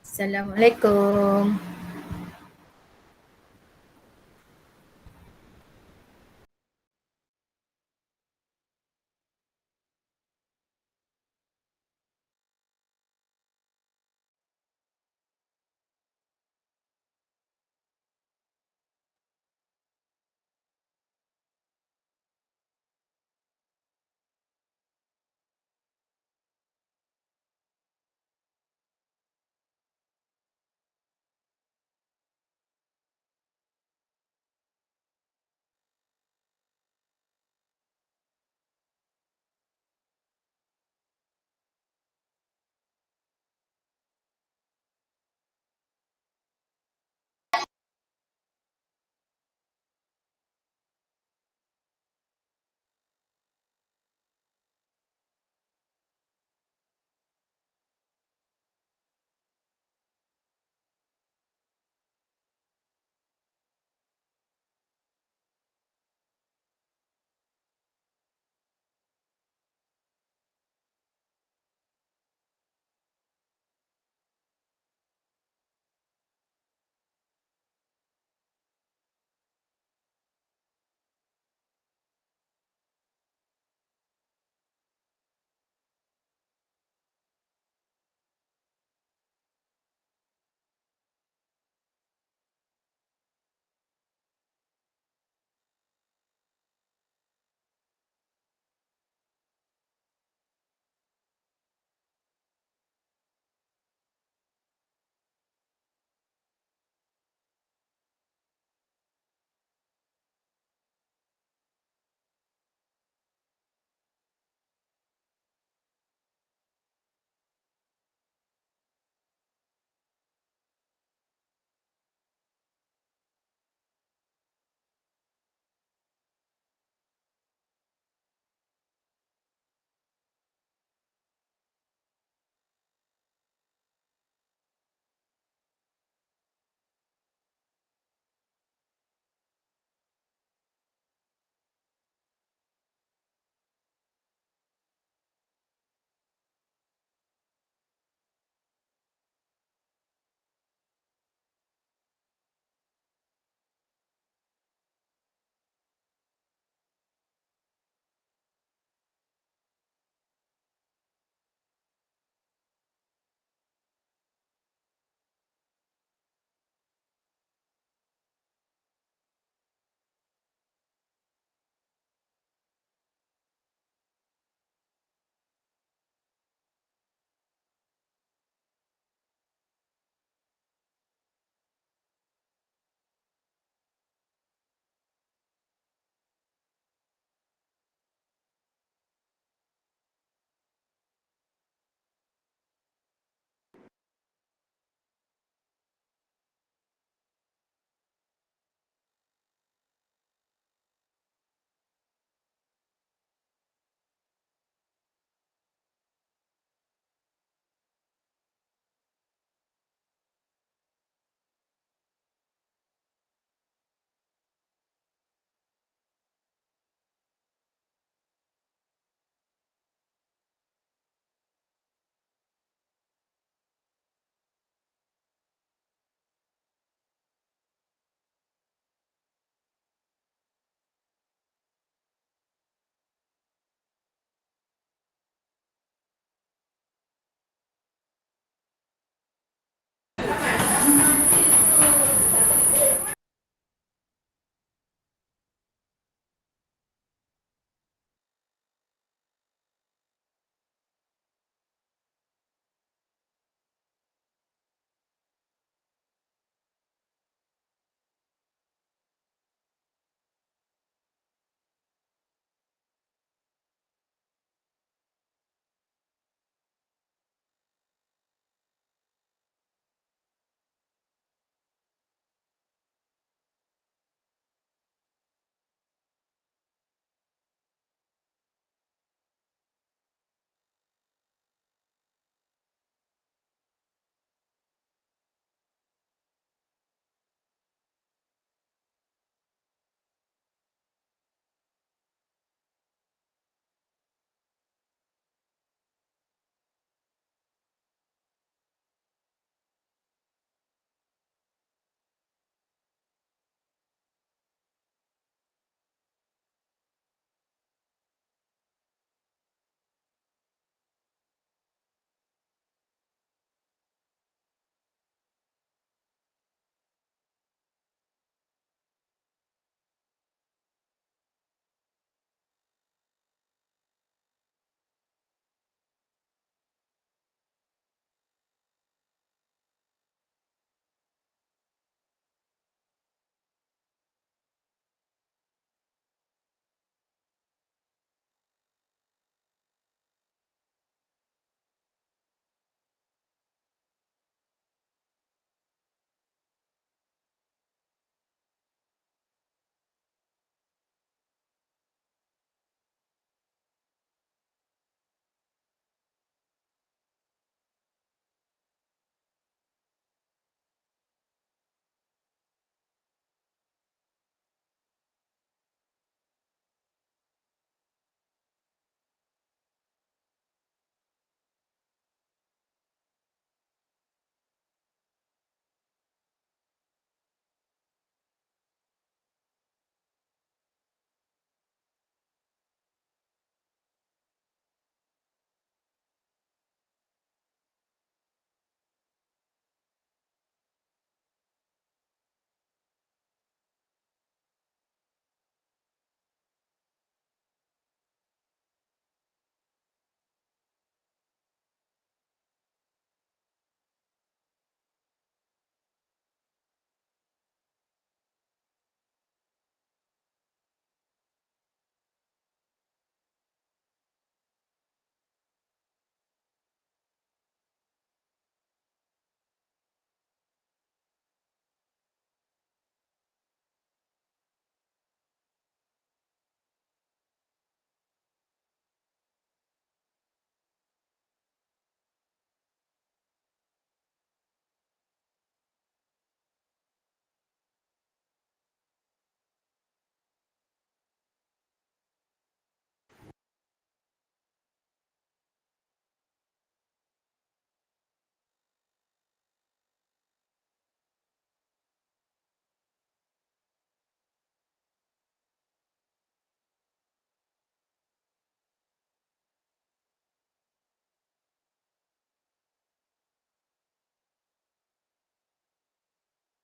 Assalamualaikum.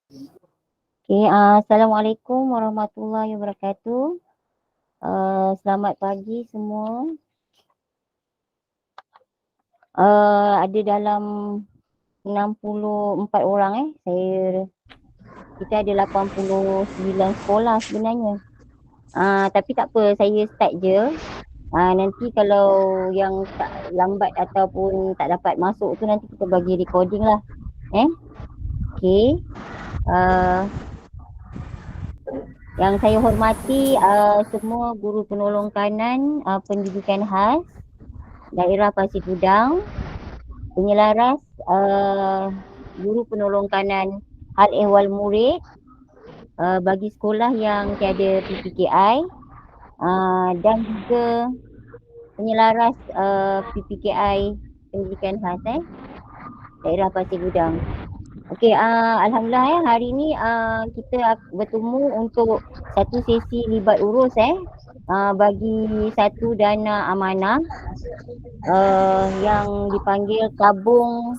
Okay, Assalamualaikum warahmatullahi wabarakatuh. Selamat pagi semua. Ada dalam 64 orang kita ada 89 sekolah sebenarnya. Tapi tak apa, saya start je. Nanti kalau yang tak lambat ataupun tak dapat masuk tu nanti kita bagi recording lah. Okay. Yang saya hormati semua guru penolong kanan pendidikan khas daerah Pasir Gudang, penyelaras guru penolong kanan hal ehwal murid bagi sekolah yang tiada PPKI dan juga penyelaras PPKI pendidikan khas daerah Pasir Gudang. Okey, alhamdulillah hari ni kita bertemu untuk satu sesi libat urus bagi satu dana amanah yang dipanggil tabung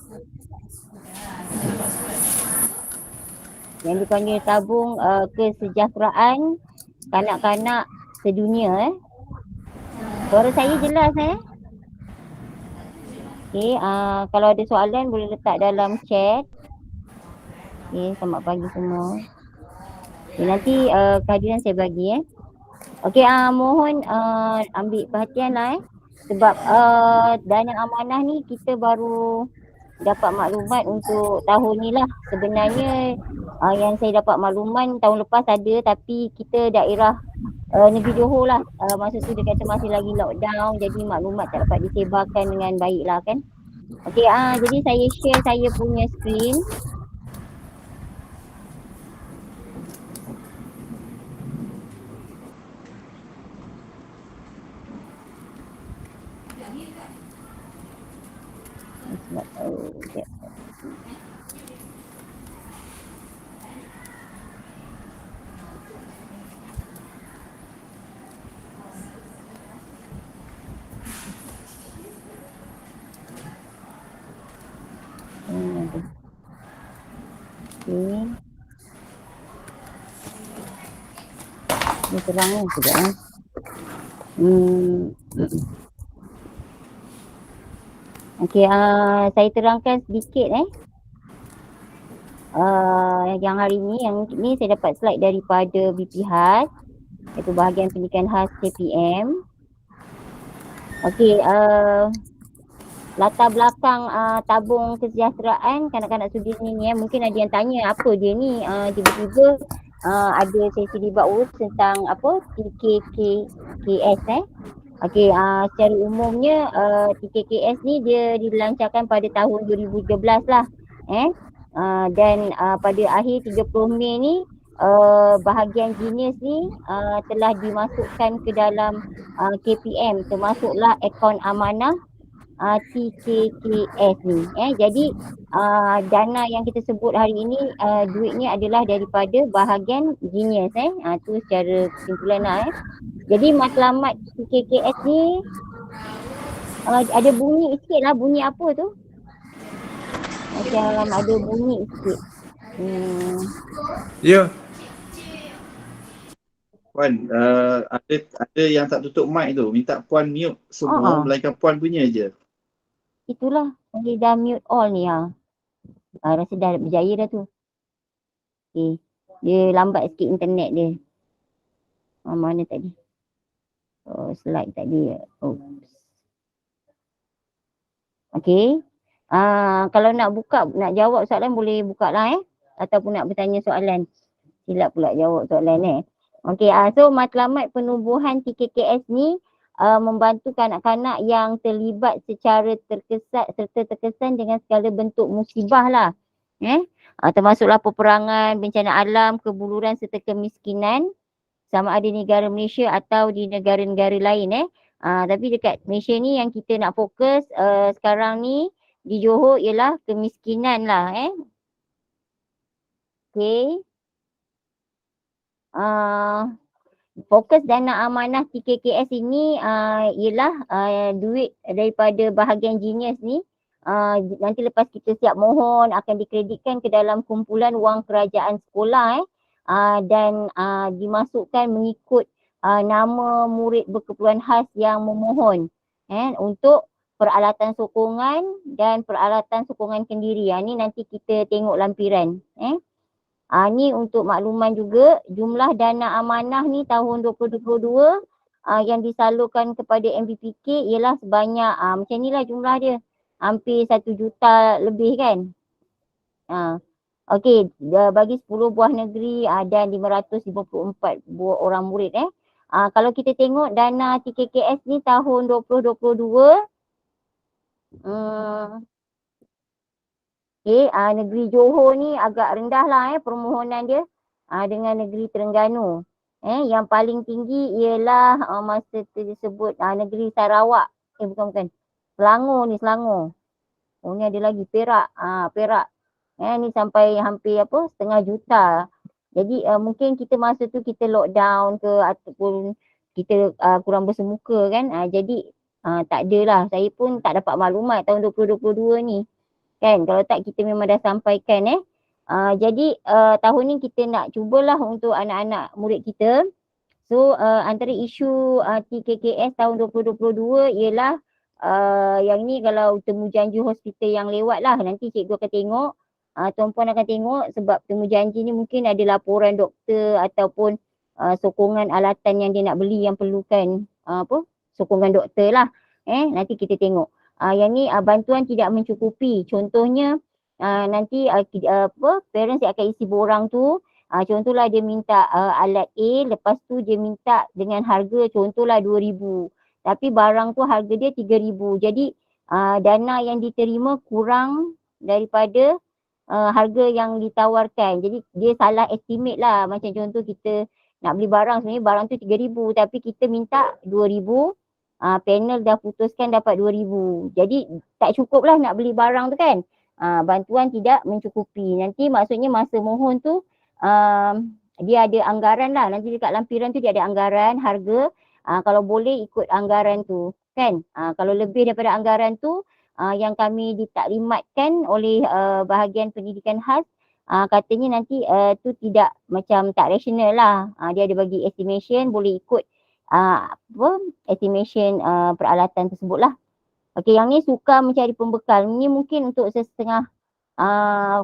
kesejahteraan kanak-kanak sedunia. Suara saya jelas Okey, kalau ada soalan boleh letak dalam chat. Okey, selamat pagi semua. Okay, nanti kehadiran saya bagi Okey, mohon ambil perhatian lah sebab dana amanah ni kita baru dapat maklumat untuk tahun ni lah. Sebenarnya yang saya dapat makluman tahun lepas ada, tapi kita daerah Negeri Johor lah, masa tu dia kata masih lagi lockdown, jadi maklumat tak dapat disebarkan dengan baik lah kan. Okey, jadi saya share saya punya screen. Okey. Ni terang ni sekejap Okey, saya terangkan sedikit yang hari ni, yang ni saya dapat slide daripada BPHAS, iaitu bahagian pendidikan khas KPM. Okey, latar belakang tabung kesejahteraan kanak-kanak sedunia ni mungkin ada yang tanya apa dia ni, tiba-tiba ada sesi libat urus tentang apa TKKS Okey, secara umumnya TKKS ni dia dilancarkan pada tahun 2013 lah dan pada akhir 30 Mei ni bahagian jenis ni telah dimasukkan ke dalam KPM, termasuklah akaun amanah TKKS ni jadi dana yang kita sebut hari ini duitnya adalah daripada bahagian genius tu secara kesimpulan lah Jadi matlamat TKKS ni ada bunyi sikit lah, bunyi apa tu? Macam ada bunyi sikit. Ya. Puan, ada yang tak tutup mic tu. Minta Puan mute semua, melainkan Puan punya je. Itulah, saya dah mute all ni rasa dah berjaya dah tu. Okay. Dia lambat sikit internet dia. Mana tadi? Slide tadi. Oops. Okay. Kalau nak buka, nak jawab soalan boleh buka lah ataupun nak bertanya soalan. Silap pula jawab soalan Okay, so matlamat penubuhan TKKS ni membantu kanak-kanak yang terlibat secara terkesan dengan segala bentuk musibah lah. Termasuklah peperangan, bencana alam, kebuluran serta kemiskinan sama ada di negara Malaysia atau di negara-negara lain tapi dekat Malaysia ni yang kita nak fokus sekarang ni di Johor ialah kemiskinan lah Okay. Fokus dana amanah TKKS ini ialah duit daripada bahagian genius ni nanti lepas kita siap mohon akan dikreditkan ke dalam kumpulan wang kerajaan sekolah dan dimasukkan mengikut nama murid berkeperluan khas yang memohon untuk peralatan sokongan dan peralatan sokongan kendiri. Ni nanti kita tengok lampiran. Ni untuk makluman juga, jumlah dana amanah ni tahun 2022 yang disalurkan kepada MPPK ialah sebanyak macam ni lah jumlah dia. Hampir 1 juta lebih kan. Okey, bagi 10 buah negeri dan 554 buah orang murid kalau kita tengok dana TKKS ni tahun 2022 negeri Johor ni agak rendah lah permohonan dia dengan negeri Terengganu. Yang paling tinggi ialah masa tersebut negeri Sarawak. Bukan. Selangor. Oh ni ada lagi Perak. Perak. Ni sampai hampir setengah juta. Jadi mungkin kita masa tu kita lockdown ke ataupun kita kurang bersemuka kan. Jadi tak adalah. Saya pun tak dapat maklumat tahun 2022 ni. Kan kalau tak kita memang dah sampaikan jadi tahun ni kita nak cubalah untuk anak-anak murid kita. So antara isu TKKS tahun 2022 ialah yang ni kalau temujanji hospital yang lewat lah. Nanti cikgu akan tengok, tuan-puan akan tengok sebab temujanji ni mungkin ada laporan doktor ataupun sokongan alatan yang dia nak beli yang perlukan sokongan doktor lah. Nanti kita tengok. Yang ni bantuan tidak mencukupi. Contohnya nanti parents akan isi borang tu. Contohlah dia minta alat A, lepas tu dia minta dengan harga contohlah 2,000. Tapi barang tu harga dia 3,000. Jadi dana yang diterima kurang daripada harga yang ditawarkan. Jadi dia salah estimate lah. Macam contoh kita nak beli barang, sebenarnya barang tu 3,000 tapi kita minta 2,000. Panel dah putuskan dapat 2,000. Jadi tak cukup lah nak beli barang tu kan. Bantuan tidak mencukupi. Nanti maksudnya masa mohon tu dia ada anggaran lah. Nanti dekat lampiran tu dia ada anggaran, harga. Kalau boleh ikut anggaran tu kan. Kalau lebih daripada anggaran tu yang kami ditaklimatkan oleh bahagian pendidikan khas, katanya nanti tu tidak macam tak rasional lah. Dia ada bagi estimation, boleh ikut estimation peralatan tersebut lah. Okey, yang ni suka mencari pembekal. Ni mungkin untuk setengah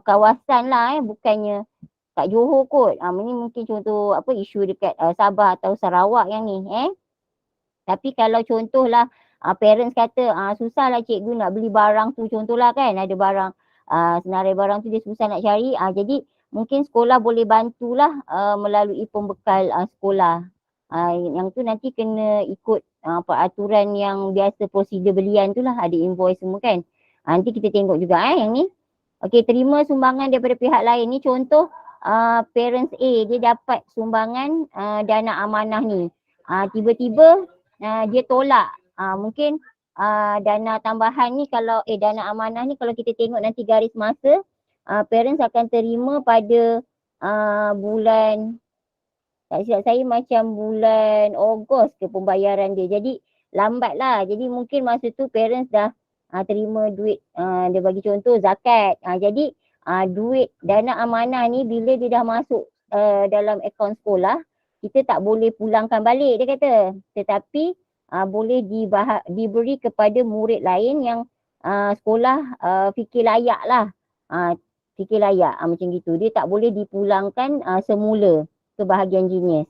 kawasan lah bukannya kat Johor kot. Ini mungkin contoh isu dekat Sabah atau Sarawak yang ni Tapi kalau contohlah parents kata susah lah cikgu nak beli barang tu contohlah kan, ada barang senarai barang tu dia susah nak cari. Jadi mungkin sekolah boleh bantulah melalui pembekal sekolah. Yang tu nanti kena ikut peraturan yang biasa prosedur belian tu lah, ada invoice semua kan. Nanti kita tengok juga yang ni. Okey, terima sumbangan daripada pihak lain. Ni contoh parents A, dia dapat sumbangan dana amanah ni. Tiba-tiba dia tolak. Mungkin dana tambahan ni kalau dana amanah ni kalau kita tengok nanti garis masa, parents akan terima pada bulan, tak silap saya macam bulan Ogos ke pembayaran dia. Jadi lambat lah. Jadi mungkin masa tu parents dah terima duit, dia bagi contoh zakat. Jadi duit dana amanah ni bila dia dah masuk dalam akaun sekolah, kita tak boleh pulangkan balik dia kata. Tetapi boleh diberi kepada murid lain yang sekolah fikir layak lah. Fikir layak macam gitu. Dia tak boleh dipulangkan semula ke bahagian jenis.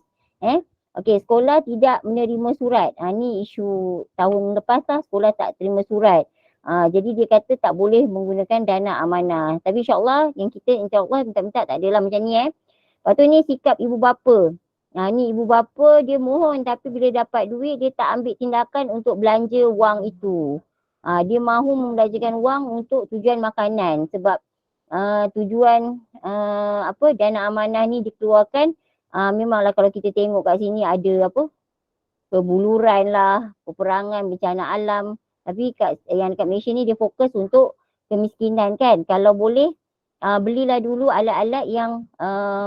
Okey, sekolah tidak menerima surat. Ni isu tahun lepas lah, sekolah tak terima surat. Jadi dia kata tak boleh menggunakan dana amanah. Tapi insyaAllah yang kita insyaAllah minta-minta tak adalah macam ni Lepas tu ni sikap ibu bapa. Ni ibu bapa dia mohon tapi bila dapat duit dia tak ambil tindakan untuk belanja wang itu. Dia mahu membelanjakan wang untuk tujuan makanan sebab tujuan dana amanah ni dikeluarkan. Memanglah kalau kita tengok kat sini ada perbuluran lah, peperangan, bencana alam. Tapi yang dekat Malaysia ni dia fokus untuk kemiskinan kan. Kalau boleh belilah dulu alat-alat yang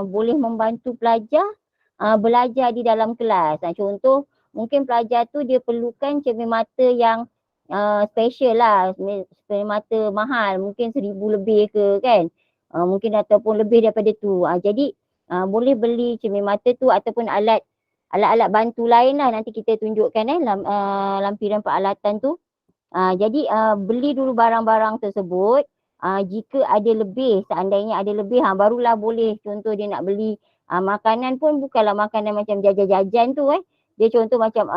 boleh membantu pelajar belajar di dalam kelas. Contoh mungkin pelajar tu dia perlukan cermin mata yang special lah, cermin mata mahal, mungkin 1,000 lebih ke kan. Mungkin ataupun lebih daripada tu. Jadi boleh beli cermin mata tu ataupun alat-alat bantu lain lah, nanti kita tunjukkan lampiran peralatan tu. Jadi beli dulu barang-barang tersebut. Jika ada lebih, seandainya ada lebih, barulah boleh. Contoh dia nak beli makanan pun bukanlah makanan macam jajan-jajan tu Dia contoh macam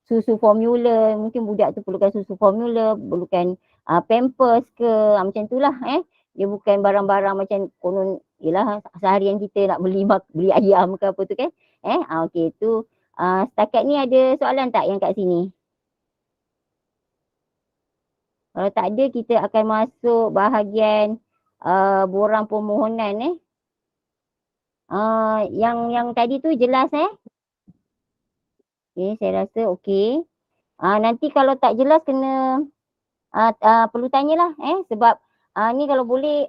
susu formula, mungkin budak tu perlukan susu formula, perlukan pampers ke, macam tu lah Dia bukan barang-barang macam konon, yelah seharian kita nak beli ayam ke apa tu kan. Okey tu. Setakat ni ada soalan tak yang kat sini? Kalau tak ada, kita akan masuk bahagian borang permohonan yang tadi tu jelas Okay, saya rasa okey. Nanti kalau tak jelas kena perlu tanyalah sebab ni kalau boleh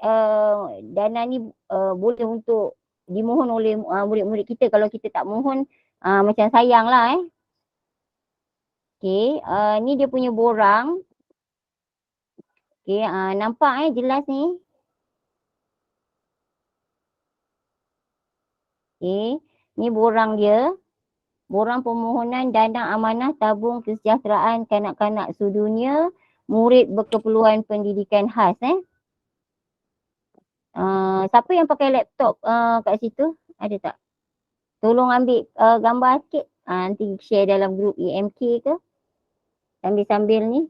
dana ni boleh untuk dimohon oleh murid-murid kita. Kalau kita tak mohon macam sayang lah Okey, ni dia punya borang. Okey, nampak jelas ni. Okey, ni borang dia. Borang permohonan dana amanah tabung kesejahteraan kanak-kanak sedunia, murid berkeperluan pendidikan khas siapa yang pakai laptop kat situ? Ada tak? Tolong ambil gambar sikit. Nanti share dalam grup EMK ke. Sambil-sambil ni.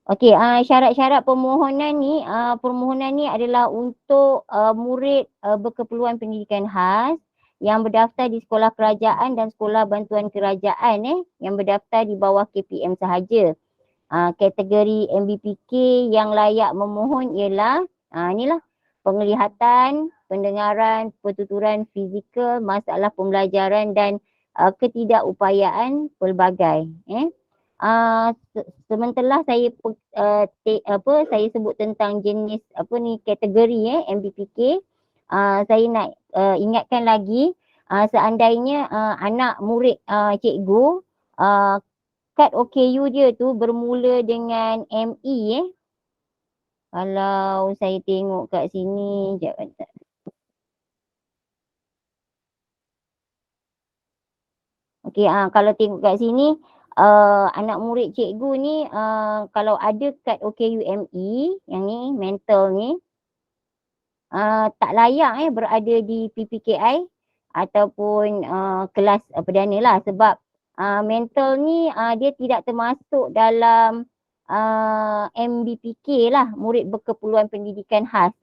Okey, syarat-syarat permohonan ni adalah untuk murid berkeperluan pendidikan khas yang berdaftar di sekolah kerajaan dan sekolah bantuan kerajaan yang berdaftar di bawah KPM sahaja. Kategori MBPK yang layak memohon ialah inilah penglihatan, pendengaran, pertuturan fizikal, masalah pembelajaran dan ketidakupayaan pelbagai. Sementara saya saya sebut tentang jenis kategori MBPK, saya nak ingatkan lagi seandainya anak murid cikgu kad OKU dia tu bermula dengan ME Kalau saya tengok kat sini, sekejap. Okey, kalau tengok kat sini, anak murid cikgu ni kalau ada kad OKU ME, yang ni mental ni, tak layak berada di PPKI ataupun kelas perdana lah sebab mental ni dia tidak termasuk dalam MBPK lah, murid berkeperluan pendidikan khas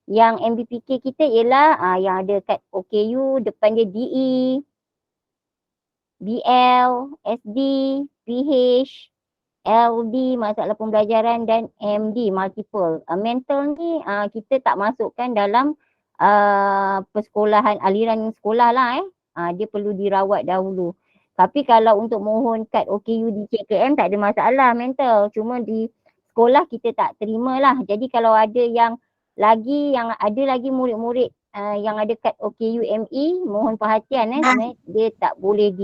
Yang MBPK kita ialah yang ada kad OKU, depan dia DE, BL, SD, PH, LD, masalah pembelajaran dan MD, multiple. Mental ni kita tak masukkan dalam persekolahan, aliran sekolah lah dia perlu dirawat dahulu. Tapi kalau untuk mohon kad OKU di CKM tak ada masalah mental. Cuma di sekolah kita tak terima lah. Jadi kalau ada yang ada lagi murid-murid yang ada kad OKU ME, mohon perhatian sebenarnya dia tak boleh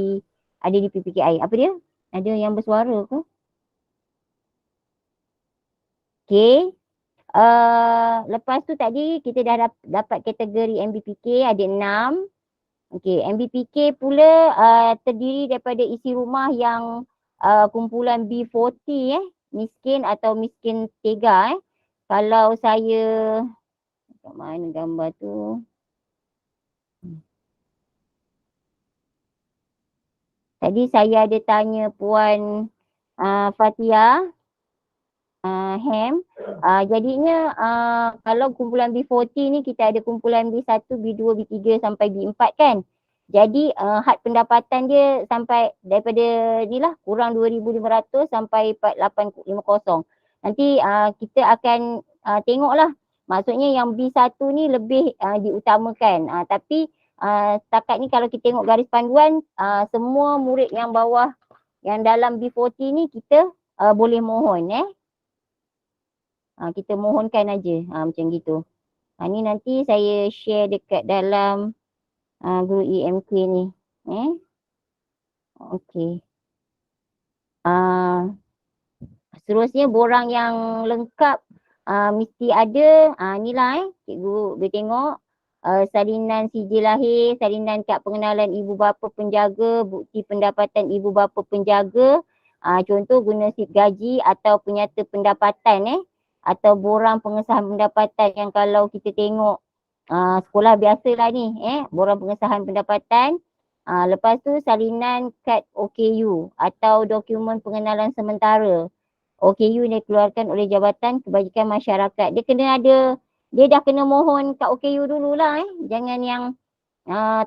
ada di PPKI. Apa dia? Ada yang bersuara ke? Okey. Lepas tu tadi kita dah dapat kategori MBPK ada 6. Okey, MBPK pula terdiri daripada isi rumah yang kumpulan B40 miskin atau miskin tega Kalau saya kat mana gambar tu? Tadi saya ada tanya Puan Fatia Ham. Jadinya kalau kumpulan B40 ni kita ada kumpulan B1, B2, B3 sampai B4 kan. Jadi had pendapatan dia sampai daripada ni lah kurang 2,500 sampai 4,850. Nanti kita akan tengoklah. Maksudnya yang B1 ni lebih diutamakan. Tapi setakat ni kalau kita tengok garis panduan semua murid yang bawah yang dalam B40 ni kita boleh mohon kita mohonkan aja macam gitu. Ni nanti saya share dekat dalam group EMK ni. Okey. Seterusnya borang yang lengkap mesti ada, ni lah cikgu boleh tengok. Salinan sijil lahir, salinan kad pengenalan ibu bapa penjaga, bukti pendapatan ibu bapa penjaga, contoh guna slip gaji atau penyata pendapatan atau borang pengesahan pendapatan yang kalau kita tengok sekolah biasalah ni borang pengesahan pendapatan. Lepas tu salinan kad OKU atau dokumen pengenalan sementara. OKU yang dikeluarkan oleh Jabatan Kebajikan Masyarakat. Dia dah kena mohon kat OKU dululah Jangan yang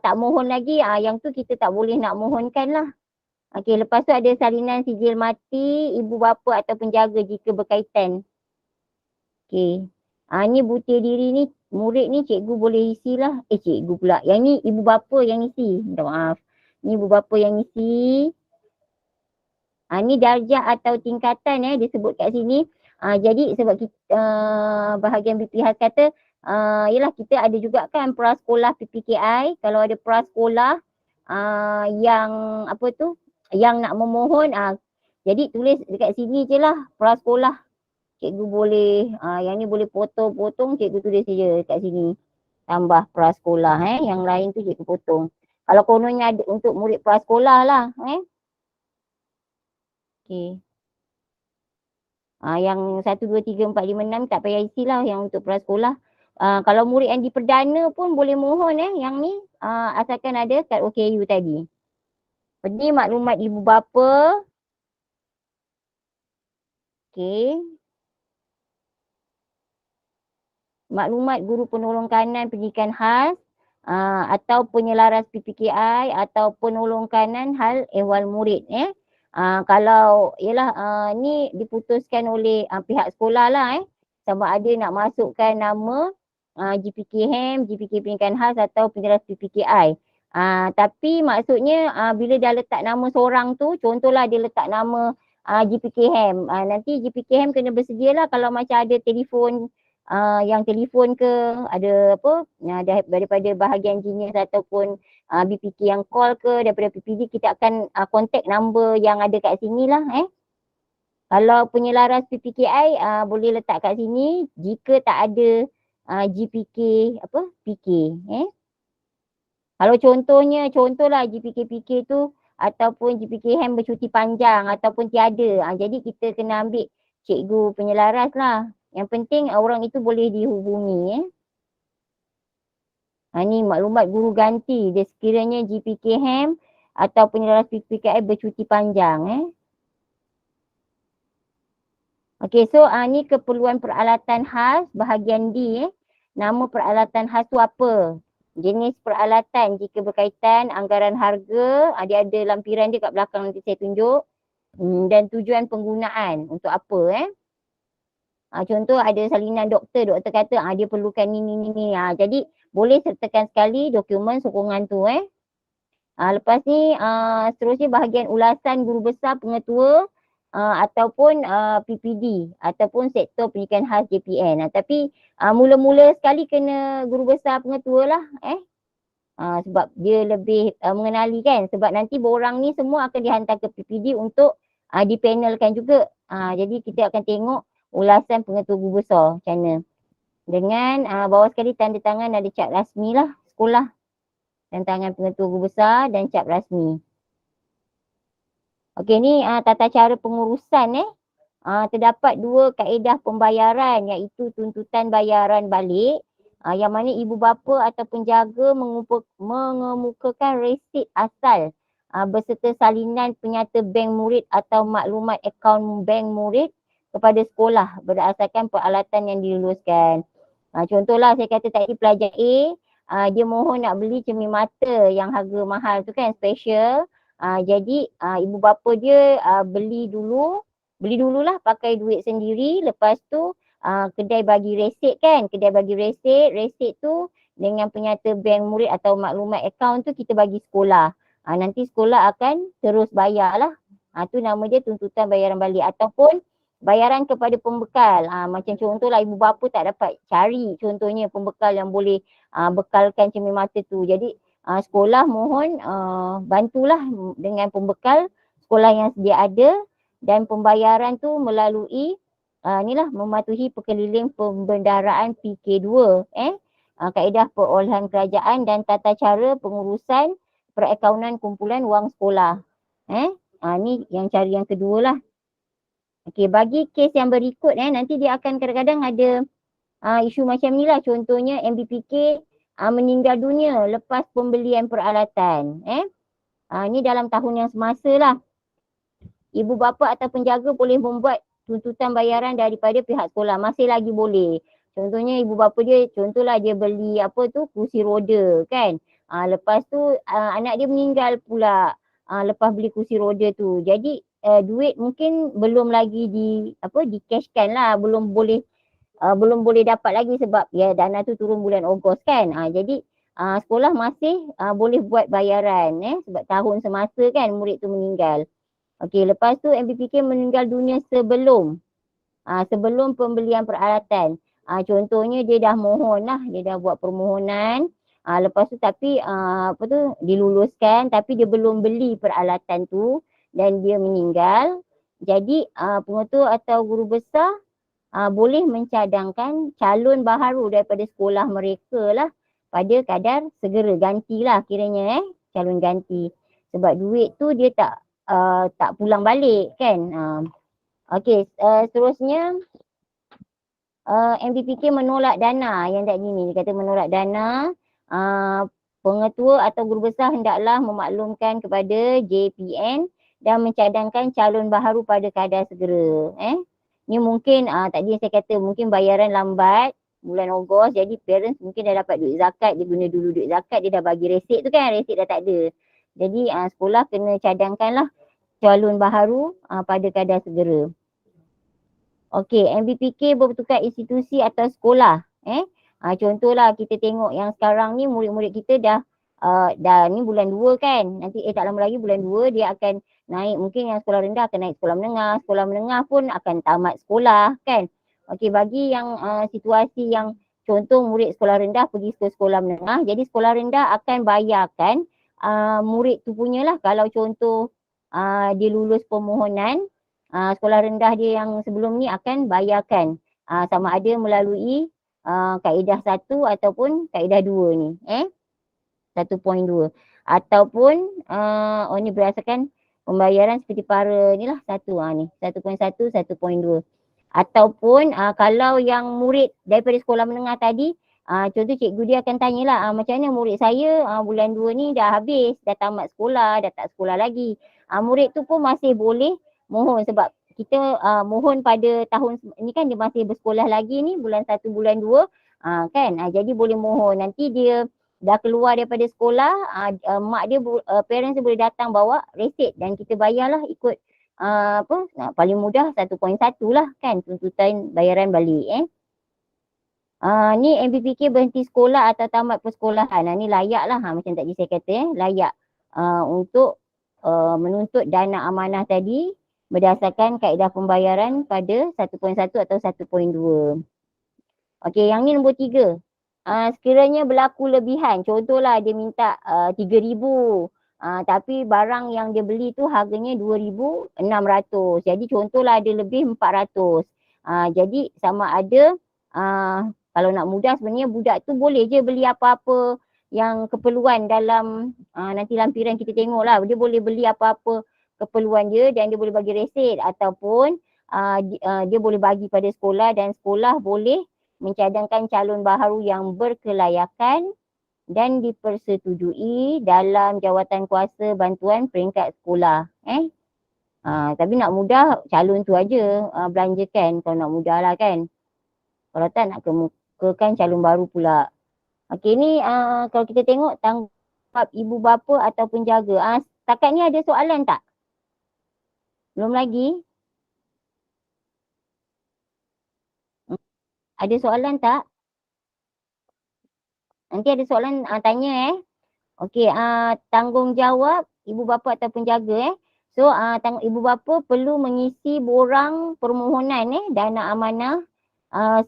tak mohon lagi, yang tu kita tak boleh nak mohonkan lah. Okey, lepas tu ada salinan sijil mati ibu bapa atau penjaga jika berkaitan. Okey. Ni bukti diri ni, murid ni cikgu boleh isilah. Cikgu pula. Yang ni ibu bapa yang isi. Minta maaf. Ni ibu bapa yang isi. Ni darjah atau tingkatan disebut kat sini. Jadi sebab kita, bahagian BPH kata, yelah kita ada juga kan prasekolah PPKI. Kalau ada prasekolah yang apa tu, yang nak memohon, jadi tulis dekat sini je lah prasekolah. Cikgu boleh, yang ni boleh potong-potong, cikgu tulis je kat sini. Tambah prasekolah yang lain tu cikgu potong. Kalau kononnya ada untuk murid prasekolah lah Okay. Yang 1, 2, 3, 4, 5, 6 tak payah isi lah yang untuk prasekolah. Kalau murid yang di perdana pun boleh mohon yang ni asalkan ada kat OKU tadi. Ini maklumat ibu bapa. Okay. Maklumat guru penolong kanan pendidikan khas atau penyelaras PPKI atau penolong kanan hal ehwal murid kalau ialah ni diputuskan oleh pihak sekolah lah sama ada nak masukkan nama GPKM, GPK pendidikan khas atau penjelas PPKI. Tapi maksudnya bila dah letak nama seorang tu, contohlah dia letak nama GPKM, nanti GPKM kena bersedia lah kalau macam ada telefon yang telefon ke, ada apa daripada bahagian genius ataupun BPK yang call ke daripada PPD, kita akan contact number yang ada kat sini lah Kalau penyelaras PPKI boleh letak kat sini jika tak ada GPK PK Kalau contohlah GPK PK tu ataupun GPK HAM bercuti panjang ataupun tiada, jadi kita kena ambil cikgu penyelaras lah. Yang penting orang itu boleh dihubungi Ni maklumat guru ganti dia sekiranya GPK HAM atau penyelaras PPKI bercuti panjang Okey, so ni keperluan peralatan khas bahagian D Nama peralatan khas tu apa? Jenis peralatan jika berkaitan, anggaran harga, dia ada lampiran dia kat belakang nanti saya tunjuk. Dan tujuan penggunaan untuk apa contoh ada salinan doktor kata dia perlukan ni. Jadi boleh sertakan sekali dokumen sokongan tu Lepas ni seterusnya bahagian ulasan guru besar pengetua ataupun PPD ataupun sektor pendidikan khas JPN. Tapi mula-mula sekali kena guru besar pengetua lah sebab dia lebih mengenali kan, sebab nanti borang ni semua akan dihantar ke PPD untuk dipanelkan juga. Jadi kita akan tengok ulasan pengetua guru besar macam mana. Dengan bawah sekali tanda tangan ada cap rasmi lah sekolah. Tanda tangan pengetua guru besar dan cap rasmi. Okey, ni tata cara pengurusan terdapat 2 kaedah pembayaran iaitu tuntutan bayaran balik yang mana ibu bapa atau penjaga mengemukakan resit asal berserta salinan penyata bank murid atau maklumat akaun bank murid kepada sekolah berdasarkan peralatan yang diluluskan. Contohlah saya kata tadi pelajar A, dia mohon nak beli cermin mata yang harga mahal tu kan, special. Jadi ibu bapa dia beli dululah pakai duit sendiri. Lepas tu kedai bagi resit kan, resit tu dengan penyata bank murid atau maklumat akaun tu kita bagi sekolah. Nanti sekolah akan terus bayar lah. Tu nama dia tuntutan bayaran balik ataupun bayaran kepada pembekal. Macam contohlah ibu bapa tak dapat cari contohnya pembekal yang boleh bekalkan cermin mata tu. Jadi sekolah mohon bantulah dengan pembekal sekolah yang sedia ada dan pembayaran tu melalui inilah mematuhi perkeliling pembendaraan PK2 kaedah perolehan kerajaan dan tata cara pengurusan perakaunan kumpulan wang sekolah. Ni yang cara yang kedua lah. Okey, bagi kes yang berikut nanti dia akan kadang-kadang ada isu macam ni lah. Contohnya MBPK meninggal dunia lepas pembelian peralatan. Ni dalam tahun yang semasa lah. Ibu bapa atau penjaga boleh membuat tuntutan bayaran daripada pihak sekolah. Masih lagi boleh. Contohnya ibu bapa dia, contohlah dia beli kursi roda kan. Lepas tu anak dia meninggal pula lepas beli kursi roda tu. Jadi duit mungkin belum lagi di-cashkan lah. Belum boleh dapat lagi sebab dana tu turun bulan Ogos kan. Jadi sekolah masih boleh buat bayaran sebab tahun semasa kan murid tu meninggal. Okey, lepas tu MBPK meninggal dunia sebelum pembelian peralatan. Contohnya dia dah mohon lah, dia dah buat permohonan. Lepas tu tapi diluluskan tapi dia belum beli peralatan tu dan dia meninggal. Jadi pengetua atau guru besar boleh mencadangkan calon baharu daripada sekolah mereka lah pada kadar segera, gantilah kiranya calon ganti. Sebab duit tu dia tak pulang balik kan. Okey, seterusnya MBPK menolak dana yang tadi ni. Dia kata menolak dana. Pengetua atau guru besar hendaklah memaklumkan kepada JPN dan mencadangkan calon baharu pada kadar segera. Ni mungkin tadi saya kata mungkin bayaran lambat bulan Ogos, jadi parents mungkin dah dapat duit zakat, dia guna dulu duit zakat, dia dah bagi resit tu kan, resit dah tak ada. Jadi sekolah kena cadangkanlah calon baharu pada kadar segera. Okey, MBPK bertukar institusi atau sekolah. Contohlah kita tengok yang sekarang ni murid-murid kita dah ni bulan 2 kan. Nanti tak lama lagi bulan 2 dia akan naik, mungkin yang sekolah rendah akan naik sekolah menengah pun akan tamat sekolah kan. Okey, bagi yang situasi yang contoh murid sekolah rendah pergi ke sekolah menengah, jadi sekolah rendah akan bayarkan murid tu punyalah kalau contoh dia lulus permohonan, sekolah rendah dia yang sebelum ni akan bayarkan sama ada melalui kaedah 1 ataupun kaedah 2 ni 1.2 ataupun ni berdasarkan pembayaran seperti para ni lah 1.1, 1.2 ataupun kalau yang murid daripada sekolah menengah tadi contoh cikgu dia akan tanyalah macam mana murid saya bulan 2 ni dah habis, dah tamat sekolah, dah tak sekolah lagi. Murid tu pun masih boleh mohon sebab kita mohon pada tahun ni kan dia masih bersekolah lagi ni bulan 1 bulan 2 kan. Jadi boleh mohon nanti dia dah keluar daripada sekolah, mak dia parents dia boleh datang bawa resit dan kita bayarlah ikut paling mudah 1.1 lah kan tuntutan bayaran balik ni MBPK berhenti sekolah atau tamat persekolahan. Ni layak lah macam tadi saya kata layak untuk menuntut dana amanah tadi berdasarkan kaedah pembayaran pada 1.1 atau 1.2. Okey, yang ni nombor 3. Sekiranya berlaku lebihan, contohlah dia minta 3,000 tapi barang yang dia beli tu harganya 2,600. Jadi contohlah dia lebih 400. Jadi sama ada kalau nak mudah sebenarnya budak tu boleh je beli apa-apa yang keperluan dalam nanti lampiran kita tengoklah, dia boleh beli apa-apa keperluan dia dan dia boleh bagi resit ataupun dia boleh bagi pada sekolah dan sekolah boleh mencadangkan calon baharu yang berkelayakan dan dipersetujui dalam jawatan kuasa bantuan peringkat sekolah. Tapi nak mudah calon tu aja belanjakan kalau nak mudah lah kan. Kalau tak nak kemukakan calon baru pula. Okey ni kalau kita tengok tanggungjawab ibu bapa atau penjaga. Setakat ni ada soalan tak? Belum lagi? Ada soalan tak? Nanti ada soalan tanya Okey, tanggungjawab ibu bapa atau penjaga So ibu bapa perlu mengisi borang permohonan dana amanah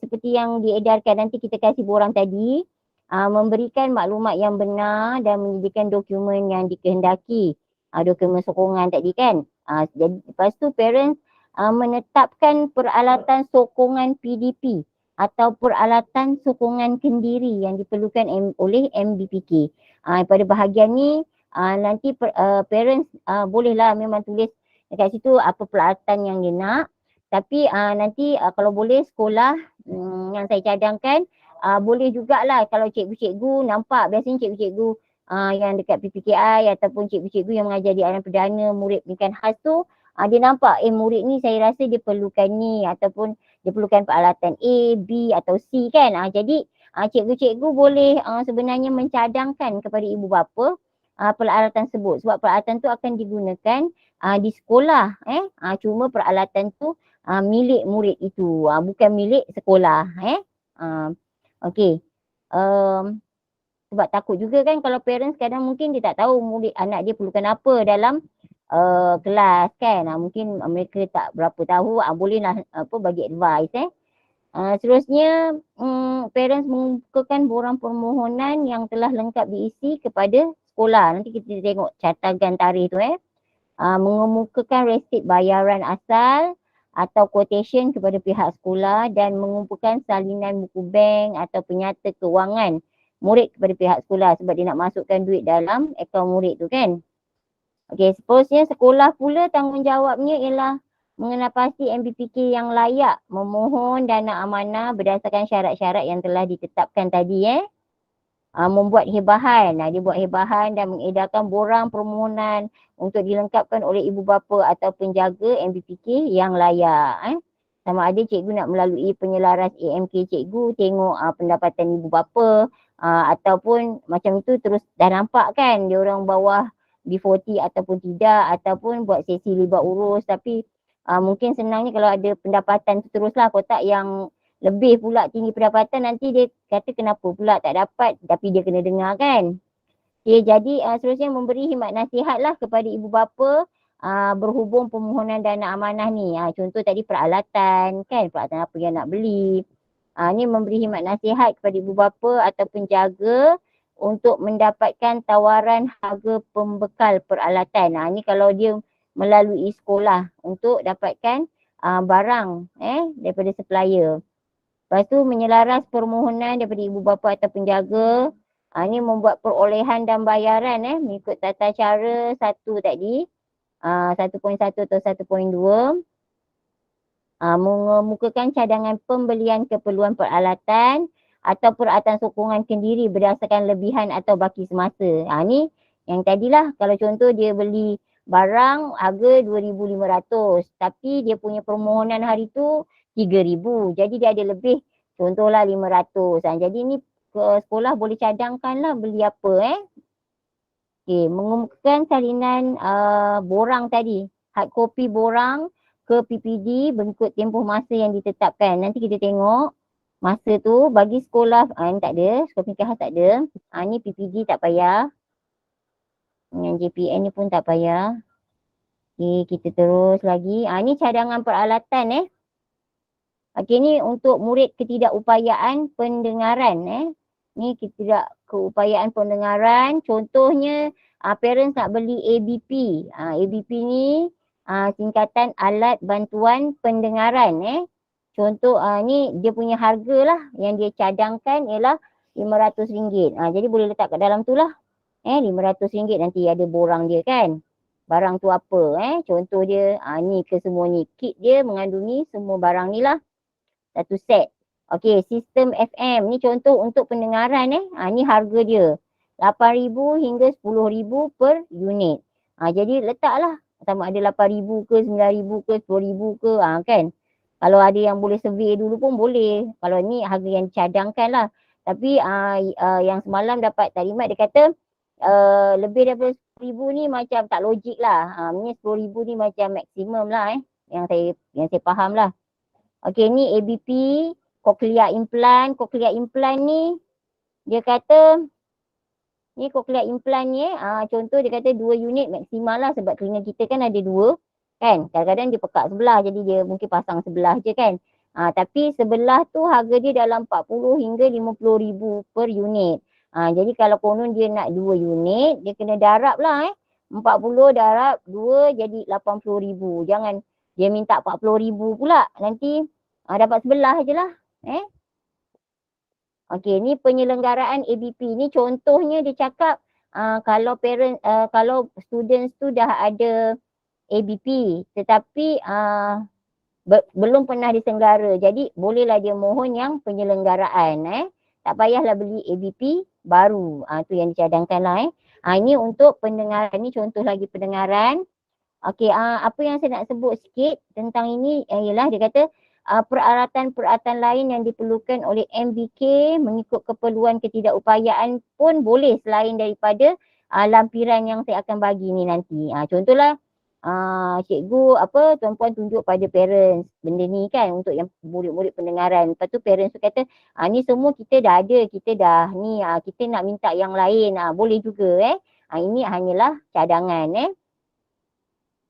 seperti yang diedarkan. Nanti kita kasih borang tadi. Memberikan maklumat yang benar dan menyediakan dokumen yang dikehendaki. Dokumen sokongan tadi kan. Jadi lepas tu parents menetapkan peralatan sokongan PDP atau peralatan sokongan kendiri yang diperlukan oleh MBPK. Pada bahagian ni nanti parents bolehlah memang tulis dekat situ apa peralatan yang dia nak. Tapi nanti kalau boleh sekolah yang saya cadangkan boleh jugalah kalau cikgu-cikgu nampak, biasanya cikgu-cikgu yang dekat PPKI ataupun cikgu-cikgu yang mengajar di alam perdana murid pendidikan khas tu dia nampak murid ni saya rasa dia perlukan ni ataupun dia perlukan peralatan A, B atau C kan. Jadi cikgu-cikgu boleh sebenarnya mencadangkan kepada ibu bapa peralatan tersebut sebab peralatan tu akan digunakan di sekolah. Cuma peralatan tu milik murid itu, bukan milik sekolah. Okey. Sebab takut juga kan kalau parents kadang mungkin dia tak tahu murid anak dia perlukan apa dalam kelas kan. Mungkin mereka tak berapa tahu, bolehlah bagi advice. Seterusnya parents mengumpulkan borang permohonan yang telah lengkap diisi kepada sekolah. Nanti kita tengok catagan tarikh tu mengemukakan resit bayaran asal atau quotation kepada pihak sekolah dan mengumpulkan salinan buku bank atau penyata kewangan murid kepada pihak sekolah sebab dia nak masukkan duit dalam akaun murid tu kan. Okey, seterusnya sekolah pula tanggungjawabnya ialah mengenal pasti MBPK yang layak memohon dana amanah berdasarkan syarat-syarat yang telah ditetapkan tadi membuat hebahan. Dia buat hebahan dan mengedarkan borang permohonan untuk dilengkapkan oleh ibu bapa atau penjaga MBPK yang layak. Sama ada cikgu nak melalui penyelaras AMK cikgu, tengok pendapatan ibu bapa ataupun macam itu terus dah nampak kan dia orang bawah B40 ataupun tidak, ataupun buat sesi libat urus tapi mungkin senangnya kalau ada pendapatan tu teruslah, kotak yang lebih pula tinggi pendapatan nanti dia kata kenapa pula tak dapat tapi dia kena dengar kan. Okay, jadi seterusnya memberi khidmat nasihat lah kepada ibu bapa berhubung permohonan dana amanah ni. Contoh tadi peralatan kan, peralatan apa yang nak beli. Ni memberi khidmat nasihat kepada ibu bapa atau penjaga untuk mendapatkan tawaran harga pembekal peralatan. Ni kalau dia melalui sekolah untuk dapatkan barang daripada supplier. Lepas tu menyelaras permohonan daripada ibu bapa atau penjaga. Ini membuat perolehan dan bayaran mengikut tata cara satu tadi. 1.1 atau 1.2. Mengemukakan cadangan pembelian keperluan peralatan atau peralatan sokongan kendiri berdasarkan lebihan atau baki semasa. Ni yang tadilah kalau contoh dia beli barang harga 2,500 tapi dia punya permohonan hari tu 3,000. Jadi dia ada lebih contohlah 500. Jadi ni ke sekolah boleh cadangkanlah beli apa Okay, mengumumkan salinan borang tadi. Hard copy borang ke PPD mengikut tempoh masa yang ditetapkan. Nanti kita tengok masa tu bagi sekolah ni tak ada, sekolah pendidikan khas tak ada. Ni PPD tak payah. Yang JPN ni pun tak payah. Okay, kita terus lagi. Ni cadangan peralatan Okey, ni untuk murid ketidakupayaan pendengaran Ni ketidakupayaan pendengaran. Contohnya parents nak beli ABP. ABP ni singkatan alat bantuan pendengaran Contoh ni dia punya harga lah yang dia cadangkan ialah RM500. Jadi boleh letak kat dalam tu lah. RM500 nanti ada borang dia kan. Barang tu apa contoh dia ni ke semua ni. Kit dia mengandungi semua barang ni lah. Satu set. Okey, sistem FM ni contoh untuk pendengaran ni harga dia RM8,000 hingga RM10,000 per unit. Jadi letaklah sama ada RM8,000 ke RM9,000 ke RM10,000 ke kan. Kalau ada yang boleh survey dulu pun boleh. Kalau ni harga yang dicadangkan lah. Tapi yang semalam dapat taklimat dia kata lebih daripada RM10,000 ni macam tak logik lah. Ni RM10,000 ni macam maksimum lah yang saya faham lah. Okey, ni ABP, cochlear implant. Cochlear implant ni dia kata ni cochlear implant ni contoh dia kata 2 unit maksimal lah sebab telinga kita kan ada 2 kan. Kadang-kadang dia pekat sebelah jadi dia mungkin pasang sebelah je kan. Tapi sebelah tu harga dia dalam 40 hingga 50,000 per unit. Jadi kalau konon dia nak 2 unit, dia kena darab lah 40 darab 2 jadi 80,000. Jangan dia minta 40,000 pula. Nanti dapat sebelah je lah. Okey, ni penyelenggaraan ABP. Ni contohnya dia cakap kalau kalau students tu dah ada ABP tetapi belum pernah disenggara. Jadi bolehlah dia mohon yang penyelenggaraan. Tak payahlah beli ABP baru. Tu yang dicadangkan lah. Ini untuk pendengaran. Ni contoh lagi pendengaran. Okey, apa yang saya nak sebut sikit tentang ini ialah dia kata peralatan-peralatan lain yang diperlukan oleh MBK mengikut keperluan ketidakupayaan pun boleh selain daripada lampiran yang saya akan bagi ni nanti. Contohlah cikgu tuan-puan tunjuk pada parents benda ni kan untuk yang murid-murid pendengaran. Lepas tu parents tu kata ni semua kita dah ada, kita dah ni kita nak minta yang lain, boleh juga ini hanyalah cadangan.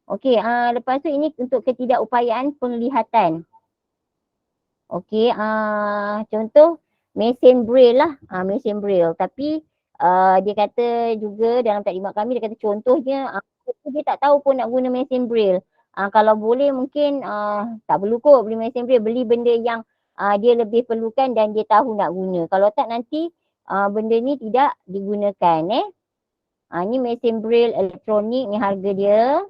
Okey, lepas tu ini untuk ketidakupayaan penglihatan. Okey, contoh mesin braille lah, mesin braille. Tapi dia kata juga dalam taklimat kami, dia kata contohnya dia tak tahu pun nak guna mesin braille. Kalau boleh mungkin tak perlu kot beli mesin braille, beli benda yang dia lebih perlukan dan dia tahu nak guna. Kalau tak nanti benda ni tidak digunakan. Ni mesin braille elektronik, ni harga dia.